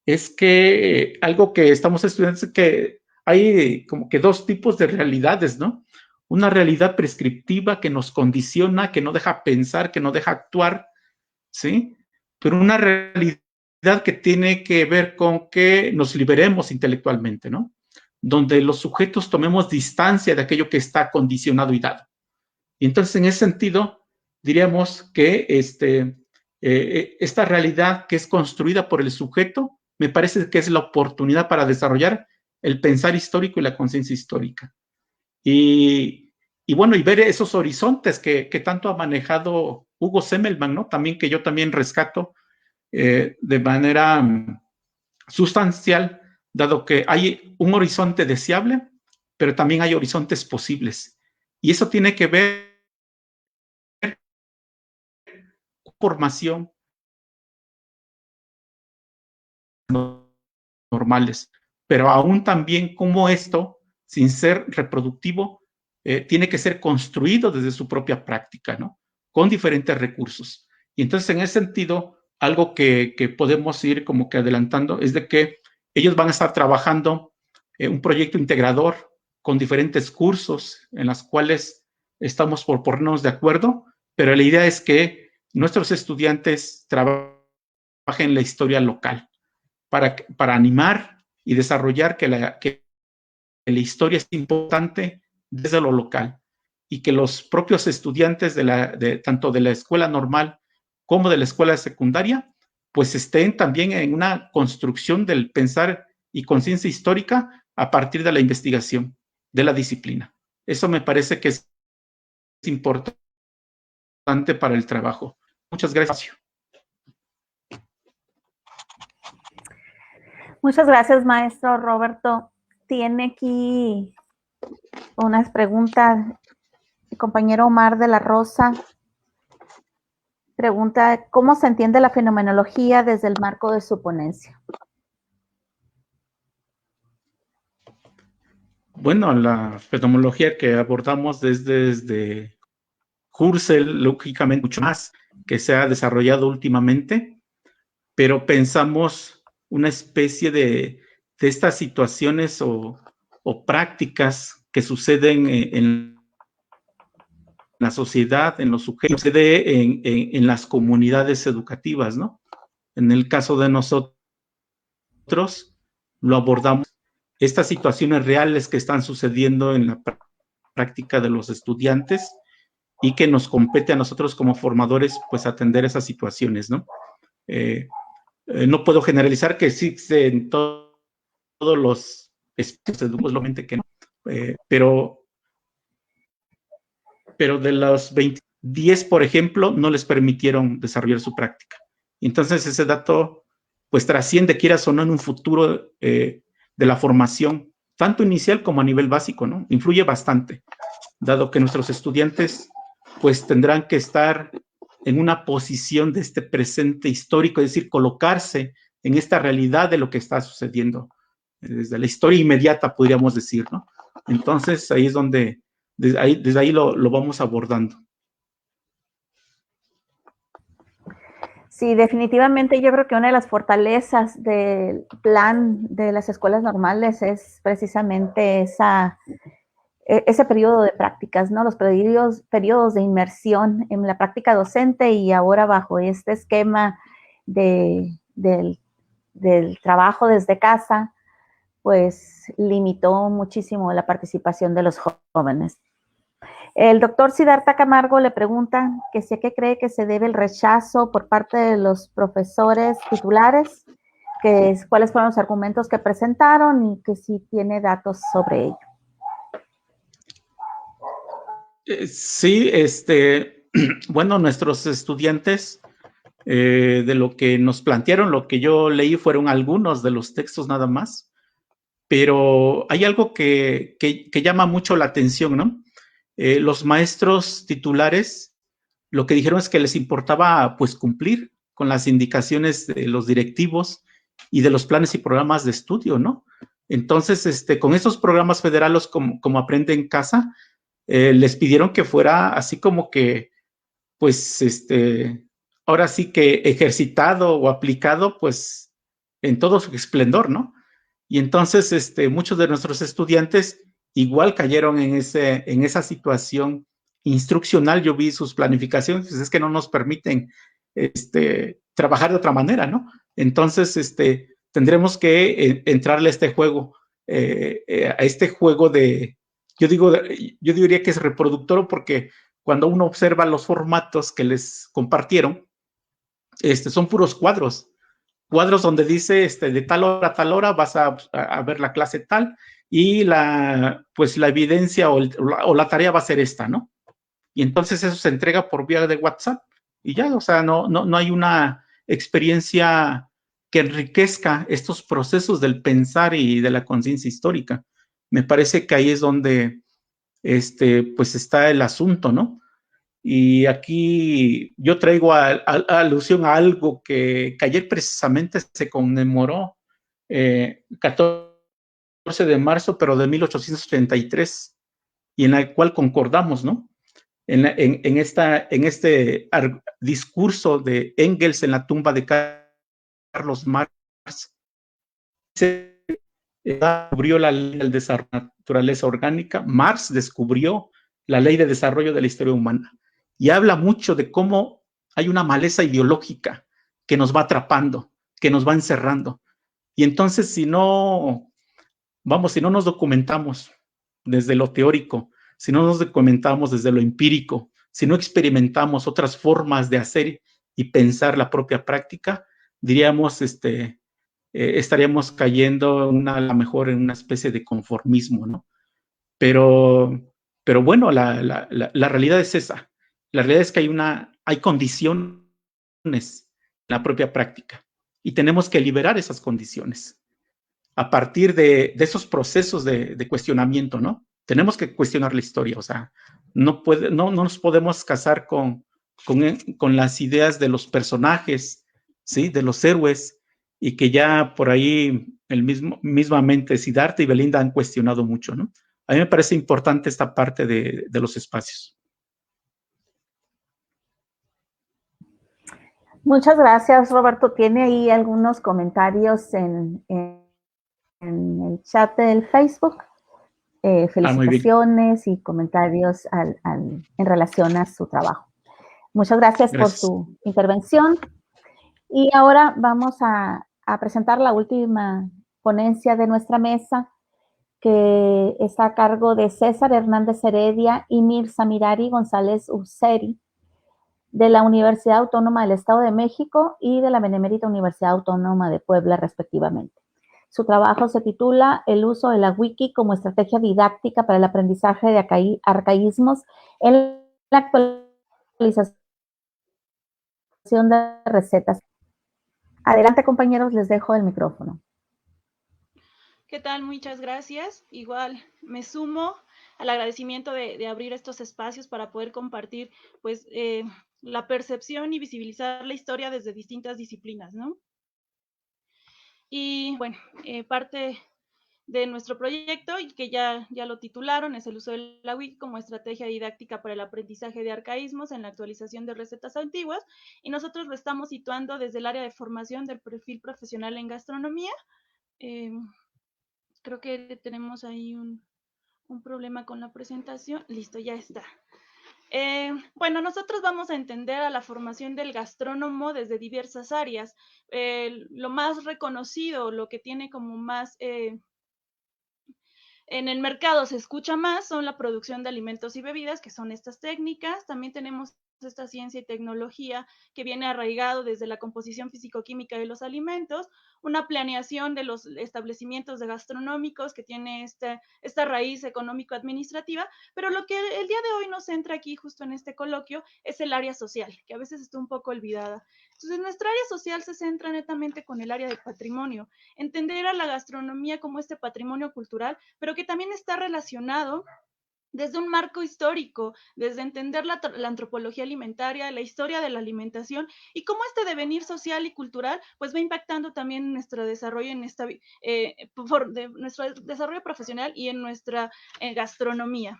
es que algo que estamos estudiando es que hay como que dos tipos de realidades, ¿no? Una realidad prescriptiva que nos condiciona, que no deja pensar, que no deja actuar, ¿sí? Pero una realidad que tiene que ver con que nos liberemos intelectualmente, ¿no? Donde los sujetos tomemos distancia de aquello que está condicionado y dado. Y entonces, en ese sentido, diríamos que esta realidad que es construida por el sujeto, me parece que es la oportunidad para desarrollar el pensar histórico y la conciencia histórica. Y bueno, y ver esos horizontes que tanto ha manejado Hugo Semmelmann, ¿no? También que yo también rescato de manera sustancial, dado que hay un horizonte deseable, pero también hay horizontes posibles. Y eso tiene que ver con formación normales, pero aún también como esto, sin ser reproductivo, tiene que ser construido desde su propia práctica, ¿no? Con diferentes recursos. Y entonces, en ese sentido, algo que podemos ir como que adelantando es de que ellos van a estar trabajando un proyecto integrador con diferentes cursos en las cuales estamos por ponernos de acuerdo, pero la idea es que nuestros estudiantes trabajen la historia local para animar y desarrollar que la historia es importante desde lo local y que los propios estudiantes tanto de la escuela normal como de la escuela secundaria, pues estén también en una construcción del pensar y conciencia histórica a partir de la investigación, de la disciplina. Eso me parece que es importante para el trabajo. Muchas gracias. Muchas gracias, maestro Roberto. Tiene aquí unas preguntas. El compañero Omar de la Rosa pregunta, ¿cómo se entiende la fenomenología desde el marco de su ponencia? Bueno, la fenomenología que abordamos desde Husserl, lógicamente mucho más que se ha desarrollado últimamente, pero pensamos una especie de estas situaciones o prácticas que suceden en la sociedad, en los sujetos, sucede en las comunidades educativas, ¿no? En el caso de nosotros, lo abordamos estas situaciones reales que están sucediendo en la práctica de los estudiantes y que nos compete a nosotros como formadores, pues atender esas situaciones, ¿no? No puedo generalizar que existen todos los espacios, obviamente que no, pero de los 10, por ejemplo, no les permitieron desarrollar su práctica. Entonces ese dato, pues trasciende, quieras o no, en un futuro de la formación, tanto inicial como a nivel básico, ¿no? Influye bastante, dado que nuestros estudiantes, pues tendrán que estar en una posición de este presente histórico, es decir, colocarse en esta realidad de lo que está sucediendo, desde la historia inmediata, podríamos decir, ¿no? Entonces, ahí es donde, desde ahí lo vamos abordando. Sí, definitivamente yo creo que una de las fortalezas del plan de las escuelas normales es precisamente ese periodo de prácticas, ¿no? Los periodos de inmersión en la práctica docente y ahora bajo este esquema del trabajo desde casa, pues limitó muchísimo la participación de los jóvenes. El doctor Siddhartha Camargo le pregunta que si a qué cree que se debe el rechazo por parte de los profesores titulares, cuáles fueron los argumentos que presentaron y que si tiene datos sobre ello. Sí, bueno, nuestros estudiantes, de lo que nos plantearon, lo que yo leí fueron algunos de los textos nada más, pero hay algo que llama mucho la atención, ¿no? Los maestros titulares lo que dijeron es que les importaba pues cumplir con las indicaciones de los directivos y de los planes y programas de estudio, ¿no? Entonces, con estos programas federales como Aprende en Casa, les pidieron que fuera así como que, pues, ahora sí que ejercitado o aplicado, pues, en todo su esplendor, ¿no? Y entonces, muchos de nuestros estudiantes igual cayeron en esa situación instruccional. Yo vi sus planificaciones, pues es que no nos permiten, trabajar de otra manera, ¿no? Entonces, tendremos que entrarle a este juego, a este juego yo diría que es reproductor, porque cuando uno observa los formatos que les compartieron, son puros cuadros donde dice, de tal hora a tal hora vas a ver la clase tal, y pues la evidencia o la tarea va a ser esta, ¿no? Y entonces eso se entrega por vía de WhatsApp y ya, o sea, no hay una experiencia que enriquezca estos procesos del pensar y de la conciencia histórica. Me parece que ahí es donde, pues está el asunto, ¿no? Y aquí yo traigo alusión a algo que ayer precisamente se conmemoró, 14 de marzo, pero de 1883, y en la cual concordamos, ¿no? En este discurso de Engels en la tumba de Carlos Marx, se descubrió la ley del desarrollo de la naturaleza orgánica. Marx descubrió la ley de desarrollo de la historia humana y habla mucho de cómo hay una maleza ideológica que nos va atrapando, que nos va encerrando. Y entonces, si no nos documentamos desde lo teórico, si no nos documentamos desde lo empírico, si no experimentamos otras formas de hacer y pensar la propia práctica, diríamos, estaríamos cayendo a lo mejor en una especie de conformismo, ¿no? Pero bueno, la realidad es esa. La realidad es que hay condiciones en la propia práctica y tenemos que liberar esas condiciones a partir de esos procesos de cuestionamiento, ¿no? Tenemos que cuestionar la historia, o sea, no nos podemos casar con las ideas de los personajes, ¿sí? De los héroes, y que ya por ahí mismamente Siddhartha y Belinda han cuestionado mucho, ¿no? A mí me parece importante esta parte de los espacios. Muchas gracias, Roberto. Tiene ahí algunos comentarios en el chat del Facebook. Felicitaciones y comentarios en relación a su trabajo. Muchas gracias por su intervención. Y ahora vamos a presentar la última ponencia de nuestra mesa, que está a cargo de César Hernández Heredia y Mirza Mirari González Useri, de la Universidad Autónoma del Estado de México y de la Benemérita Universidad Autónoma de Puebla, respectivamente. Su trabajo se titula El uso de la wiki como estrategia didáctica para el aprendizaje de arcaísmos en la actualización de recetas. Adelante, compañeros, les dejo el micrófono. ¿Qué tal? Muchas gracias. Igual me sumo al agradecimiento de abrir estos espacios para poder compartir, pues, la percepción y visibilizar la historia desde distintas disciplinas, ¿no? Y bueno, parte de nuestro proyecto, y que ya lo titularon, es el uso de la wiki como estrategia didáctica para el aprendizaje de arcaísmos en la actualización de recetas antiguas, y nosotros lo estamos situando desde el área de formación del perfil profesional en gastronomía. Creo que tenemos ahí un problema con la presentación. Listo, ya está. Bueno, nosotros vamos a entender a la formación del gastrónomo desde diversas áreas. Lo más reconocido, lo que tiene como más en el mercado se escucha más, son la producción de alimentos y bebidas, que son estas técnicas. También tenemos esta ciencia y tecnología que viene arraigado desde la composición físico-química de los alimentos, una planeación de los establecimientos gastronómicos que tiene esta raíz económico-administrativa, pero lo que el día de hoy nos centra aquí justo en este coloquio es el área social, que a veces está un poco olvidada. Entonces, nuestra área social se centra netamente con el área del patrimonio, entender a la gastronomía como este patrimonio cultural, pero que también está relacionado desde un marco histórico, desde entender la antropología alimentaria, la historia de la alimentación y cómo este devenir social y cultural pues va impactando también nuestro desarrollo en nuestro desarrollo profesional y en nuestra gastronomía.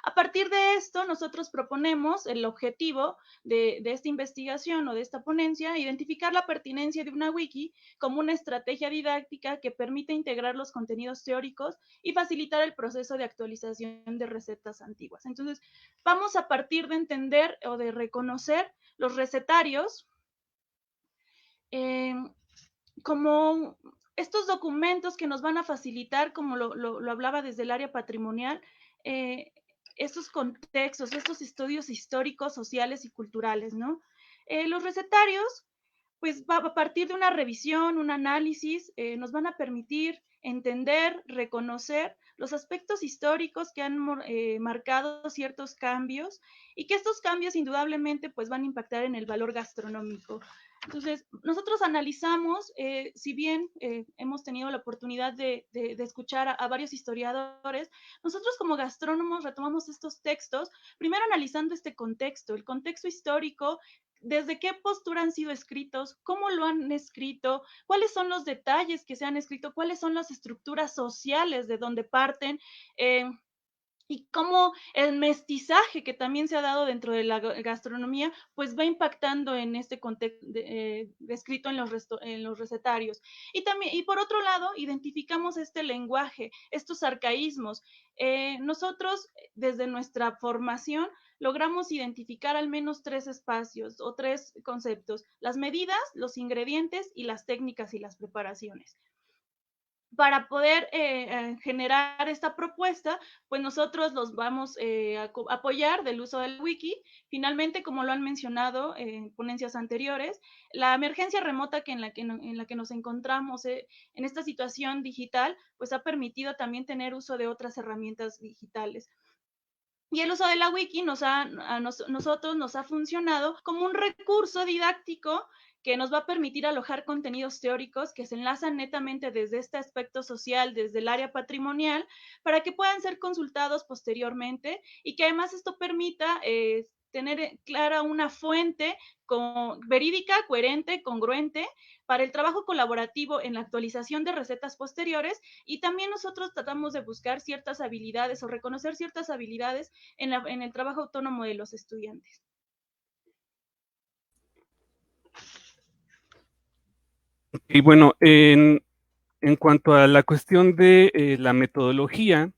A partir de esto, nosotros proponemos el objetivo de esta investigación o de esta ponencia, identificar la pertinencia de una wiki como una estrategia didáctica que permite integrar los contenidos teóricos y facilitar el proceso de actualización de recetas antiguas. Entonces, vamos a partir de entender o de reconocer los recetarios como estos documentos que nos van a facilitar, como lo hablaba desde el área patrimonial, estos contextos, estos estudios históricos, sociales y culturales, ¿no? Los recetarios, pues a partir de una revisión, un análisis, nos van a permitir entender, reconocer los aspectos históricos que han marcado ciertos cambios y que estos cambios indudablemente pues van a impactar en el valor gastronómico. Entonces, nosotros analizamos, si bien hemos tenido la oportunidad de escuchar a varios historiadores, nosotros como gastrónomos retomamos estos textos, primero analizando este contexto, el contexto histórico, desde qué postura han sido escritos, cómo lo han escrito, cuáles son los detalles que se han escrito, cuáles son las estructuras sociales de donde parten, y cómo el mestizaje que también se ha dado dentro de la gastronomía, pues va impactando en este contexto descrito en los recetarios. Y por otro lado, identificamos este lenguaje, estos arcaísmos. Nosotros, desde nuestra formación, logramos identificar al menos 3 espacios o 3 conceptos: las medidas, los ingredientes y las técnicas y las preparaciones. Para poder generar esta propuesta, pues nosotros los vamos a apoyar del uso del wiki. Finalmente, como lo han mencionado en ponencias anteriores, la emergencia remota en la que nos encontramos en esta situación digital, pues ha permitido también tener uso de otras herramientas digitales. Y el uso de la wiki nosotros nos ha funcionado como un recurso didáctico que nos va a permitir alojar contenidos teóricos que se enlazan netamente desde este aspecto social, desde el área patrimonial, para que puedan ser consultados posteriormente y que además esto permita tener clara una fuente verídica, coherente, congruente para el trabajo colaborativo en la actualización de recetas posteriores. Y también nosotros tratamos de buscar ciertas habilidades o reconocer ciertas habilidades en el trabajo autónomo de los estudiantes. Y bueno, en cuanto a la cuestión de la metodología,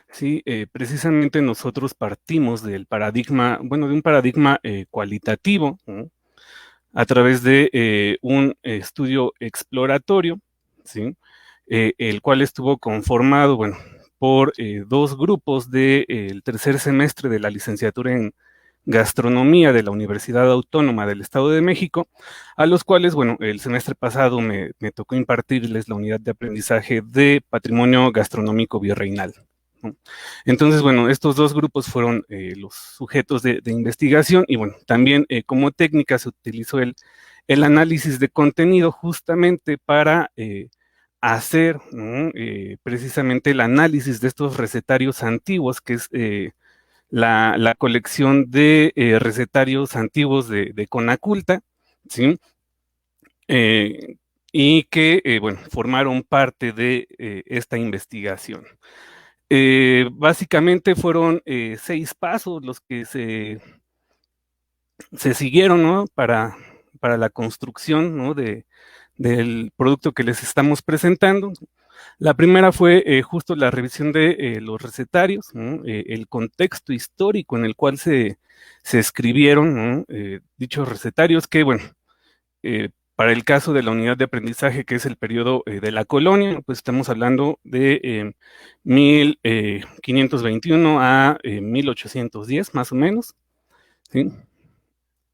sí, precisamente nosotros partimos del paradigma, bueno, de un paradigma cualitativo, ¿no?, a través de un estudio exploratorio, ¿sí?, el cual estuvo conformado, bueno, por 2 grupos del tercer semestre de la licenciatura en Gastronomía de la Universidad Autónoma del Estado de México, a los cuales, bueno, el semestre pasado me tocó impartirles la unidad de aprendizaje de Patrimonio Gastronómico Virreinal, ¿no? Entonces, bueno, estos 2 grupos fueron los sujetos de investigación y, bueno, también como técnica se utilizó el análisis de contenido justamente para hacer, ¿no?, precisamente el análisis de estos recetarios antiguos, que es la colección de recetarios antiguos de Conaculta, ¿sí?, y que, bueno, formaron parte de esta investigación. Básicamente fueron 6 pasos los que se siguieron, ¿no?, para la construcción, ¿no?, del producto que les estamos presentando. La primera fue justo la revisión de los recetarios, ¿no?, el contexto histórico en el cual se escribieron, ¿no?, dichos recetarios, que, bueno, para el caso de la unidad de aprendizaje, que es el periodo de la colonia, pues estamos hablando de 1521 a 1810, más o menos, ¿sí?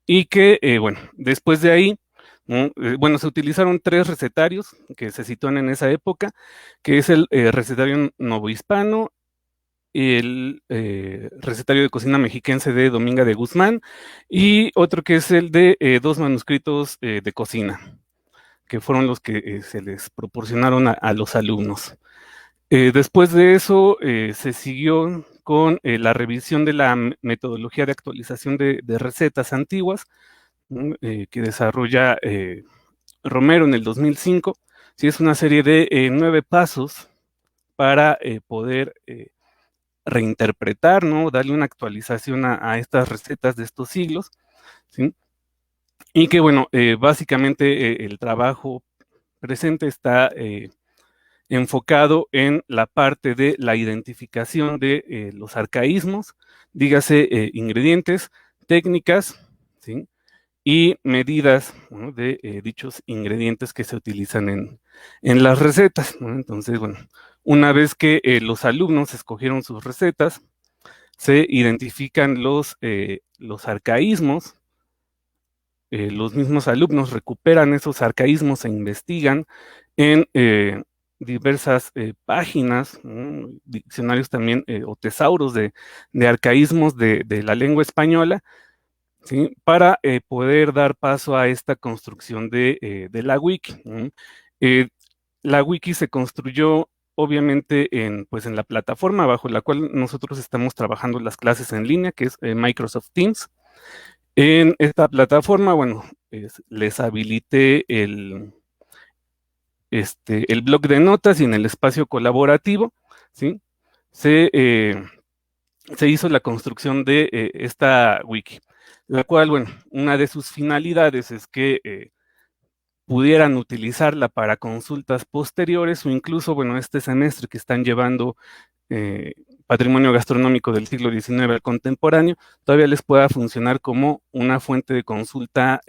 Y que, bueno, después de ahí, ¿no? Bueno, se utilizaron 3 recetarios que se sitúan en esa época, que es el recetario novohispano, el recetario de cocina mexiquense de Dominga de Guzmán, y otro que es el de 2 manuscritos de cocina, que fueron los que se les proporcionaron a los alumnos. Después de eso, se siguió con la revisión de la metodología de actualización de recetas antiguas, ¿no? Que desarrolla Romero en el 2005. Sí, es una serie de 9 pasos para poder reinterpretar, ¿no? Darle una actualización a estas recetas de estos siglos, ¿sí? Y que, bueno, básicamente el trabajo presente está enfocado en la parte de la identificación de los arcaísmos, dígase ingredientes, técnicas, ¿sí? Y medidas, ¿no? de dichos ingredientes que se utilizan en las recetas, ¿no? Entonces, bueno, una vez que los alumnos escogieron sus recetas, se identifican los arcaísmos, los mismos alumnos recuperan esos arcaísmos e investigan en diversas páginas, ¿no? Diccionarios también o tesauros de arcaísmos de la lengua española, ¿sí? Para poder dar paso a esta construcción de la wiki, ¿no? La wiki se construyó obviamente pues en la plataforma bajo la cual nosotros estamos trabajando las clases en línea, que es Microsoft Teams. En esta plataforma, bueno, les habilité el blog de notas y en el espacio colaborativo, ¿sí? Se hizo la construcción de esta wiki, la cual, bueno, una de sus finalidades es que pudieran utilizarla para consultas posteriores o incluso, bueno, este semestre que están llevando patrimonio gastronómico del siglo XIX al contemporáneo, todavía les pueda funcionar como una fuente de consulta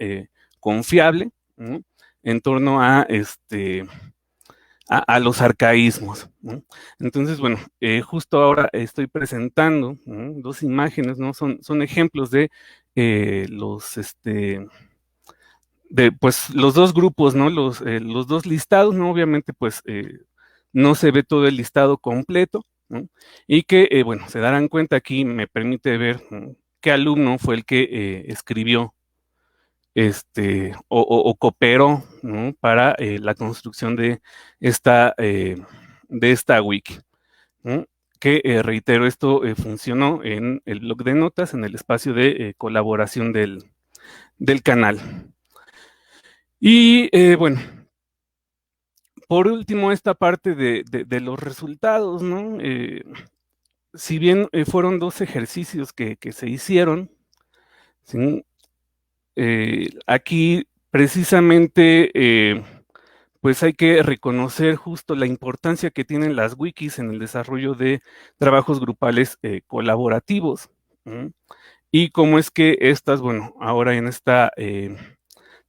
confiable, ¿no? En torno a los arcaísmos, ¿no? Entonces, bueno, justo ahora estoy presentando, ¿no? 2 imágenes, ¿no? Son ejemplos de pues los 2 grupos, ¿no? Los 2 listados, ¿no? Obviamente, pues no se ve todo el listado completo, ¿no? Y que, bueno, se darán cuenta aquí, me permite ver, ¿no? Qué alumno fue el que escribió o cooperó, ¿no? Para la construcción de esta wiki, ¿no? Que, reitero, esto funcionó en el blog de notas, en el espacio de colaboración del canal. Y, bueno, por último, esta parte de los resultados, ¿no? Si bien fueron 2 ejercicios que se hicieron, ¿sí? Aquí precisamente pues hay que reconocer justo la importancia que tienen las wikis en el desarrollo de trabajos grupales colaborativos, ¿no? Y cómo es que estas, bueno, ahora en esta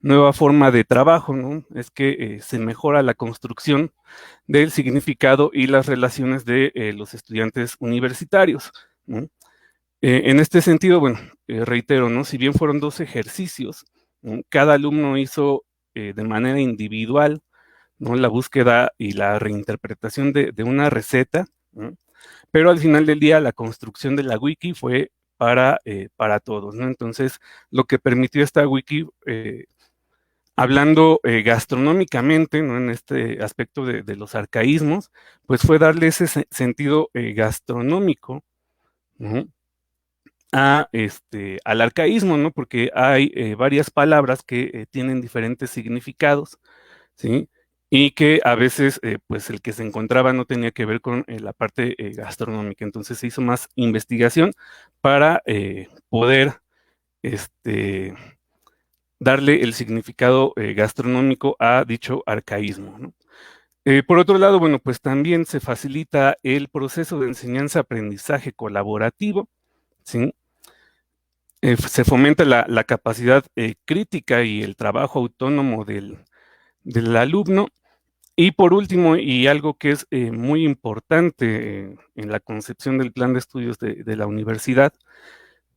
nueva forma de trabajo, ¿no? Es que se mejora la construcción del significado y las relaciones de los estudiantes universitarios, ¿no? En este sentido, bueno, reitero, ¿no? Si bien fueron 2 ejercicios, ¿no? Cada alumno hizo de manera individual, ¿no? La búsqueda y la reinterpretación de una receta, ¿no? Pero al final del día la construcción de la wiki fue para todos, ¿no? Entonces, lo que permitió esta wiki, hablando gastronómicamente, ¿no? En este aspecto de los arcaísmos, pues fue darle ese sentido gastronómico, ¿no? Al arcaísmo, ¿no? Porque hay varias palabras que tienen diferentes significados, ¿sí? Y que a veces, pues el que se encontraba no tenía que ver con la parte gastronómica. Entonces se hizo más investigación para poder darle el significado gastronómico a dicho arcaísmo, ¿no? Por otro lado, bueno, pues también se facilita el proceso de enseñanza-aprendizaje colaborativo, ¿sí? Se fomenta la capacidad crítica y el trabajo autónomo del alumno. Y por último, y algo que es muy importante en la concepción del plan de estudios de la universidad,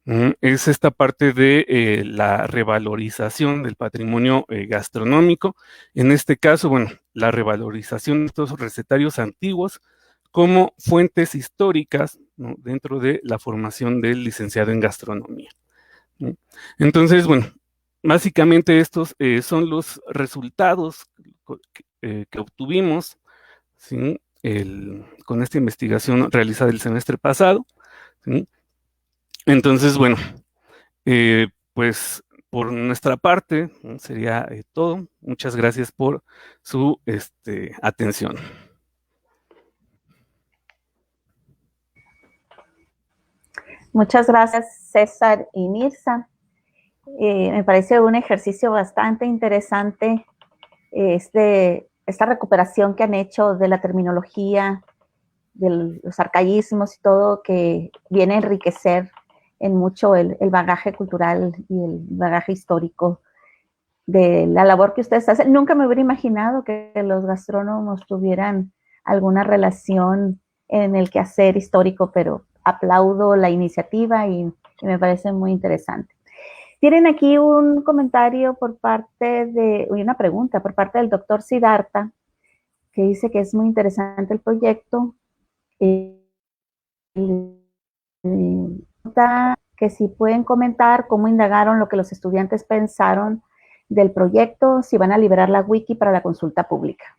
Es esta parte de la revalorización del patrimonio gastronómico. En este caso, bueno, la revalorización de estos recetarios antiguos como fuentes históricas, ¿no?, dentro de la formación del licenciado en gastronomía, ¿no? Entonces, bueno, básicamente estos son los resultados que obtuvimos, ¿sí?, con esta investigación realizada el semestre pasado, ¿sí? Entonces, bueno, pues por nuestra parte, ¿no?, sería todo. Muchas gracias por su atención. Muchas gracias, César y Mirza. Me parece un ejercicio bastante interesante esta recuperación que han hecho de la terminología, de los arcaísmos y todo, que viene a enriquecer en mucho el bagaje cultural y el bagaje histórico de la labor que ustedes hacen. Nunca me hubiera imaginado que los gastrónomos tuvieran alguna relación en el quehacer histórico, pero aplaudo la iniciativa y me parece muy interesante. Tienen aquí un comentario una pregunta por parte del doctor Siddhartha, que dice que es muy interesante el proyecto. Que si pueden comentar cómo indagaron lo que los estudiantes pensaron del proyecto, si van a liberar la wiki para la consulta pública.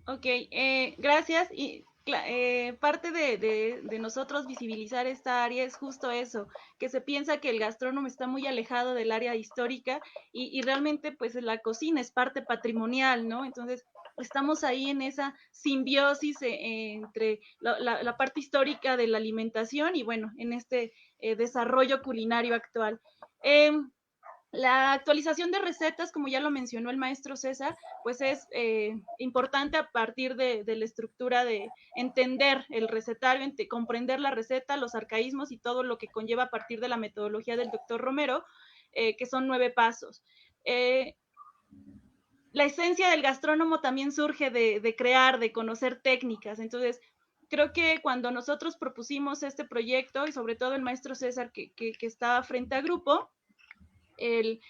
Ok, gracias. Y parte de nosotros visibilizar esta área es justo eso, que se piensa que el gastrónomo está muy alejado del área histórica y realmente pues la cocina es parte patrimonial, ¿no? Entonces estamos ahí en esa simbiosis entre la parte histórica de la alimentación y bueno, en este desarrollo culinario actual. La actualización de recetas, como ya lo mencionó el maestro César, pues es importante a partir de la estructura de entender el recetario, comprender la receta, los arcaísmos y todo lo que conlleva a partir de la metodología del doctor Romero, que son 9 pasos. La esencia del gastrónomo también surge de crear, de conocer técnicas. Entonces, creo que cuando nosotros propusimos este proyecto, y sobre todo el maestro César que estaba frente a grupo, el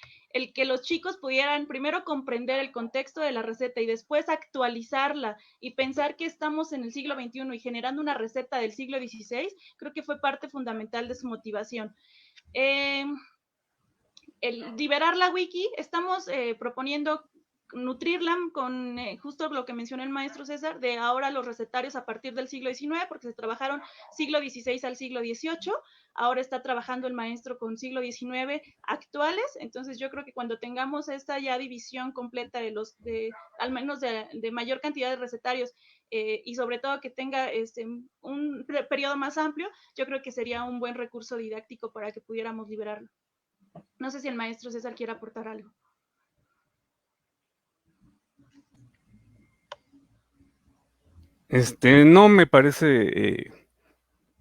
que los chicos pudieran primero comprender el contexto de la receta y después actualizarla y pensar que estamos en el siglo XXI y generando una receta del siglo XVI, creo que fue parte fundamental de su motivación. El liberar la wiki, estamos proponiendo nutrirla con justo lo que mencionó el maestro César, de ahora los recetarios a partir del siglo XIX, porque se trabajaron siglo XVI al siglo XVIII, ahora está trabajando el maestro con siglo XIX actuales. Entonces yo creo que cuando tengamos esta ya división completa al menos de mayor cantidad de recetarios, y sobre todo que tenga un periodo más amplio, yo creo que sería un buen recurso didáctico para que pudiéramos liberarlo. No sé si el maestro César quiere aportar algo. No me parece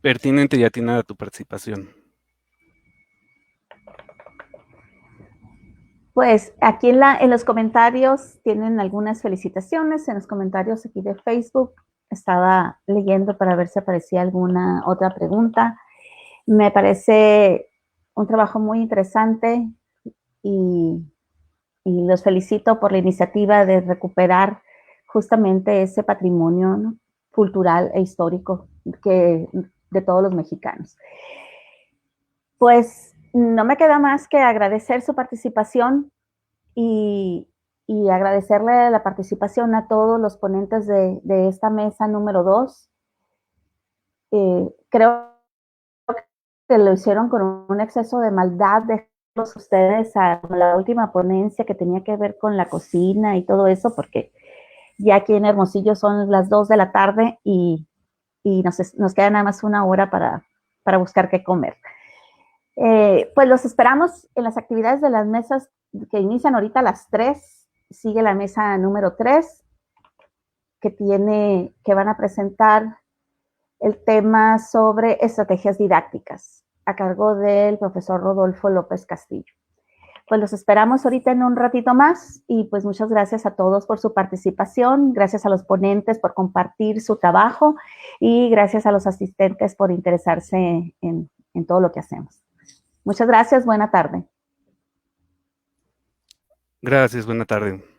pertinente y atinada tu participación. Pues aquí en los comentarios tienen algunas felicitaciones. En los comentarios aquí de Facebook estaba leyendo para ver si aparecía alguna otra pregunta. Me parece un trabajo muy interesante y los felicito por la iniciativa de recuperar justamente ese patrimonio, ¿no?, cultural e histórico de todos los mexicanos. Pues no me queda más que agradecer su participación y agradecerle la participación a todos los ponentes de esta mesa número 2. Creo que lo hicieron con un exceso de maldad de ustedes a la última ponencia que tenía que ver con la cocina y todo eso, porque ya aquí en Hermosillo son las 2 de la tarde y nos queda nada más una hora para buscar qué comer. Pues los esperamos en las actividades de las mesas que inician ahorita a las 3. Sigue la mesa número 3, que van a presentar el tema sobre estrategias didácticas, a cargo del profesor Rodolfo López Castillo. Pues los esperamos ahorita en un ratito más y pues muchas gracias a todos por su participación, gracias a los ponentes por compartir su trabajo y gracias a los asistentes por interesarse en todo lo que hacemos. Muchas gracias, buena tarde. Gracias, buena tarde.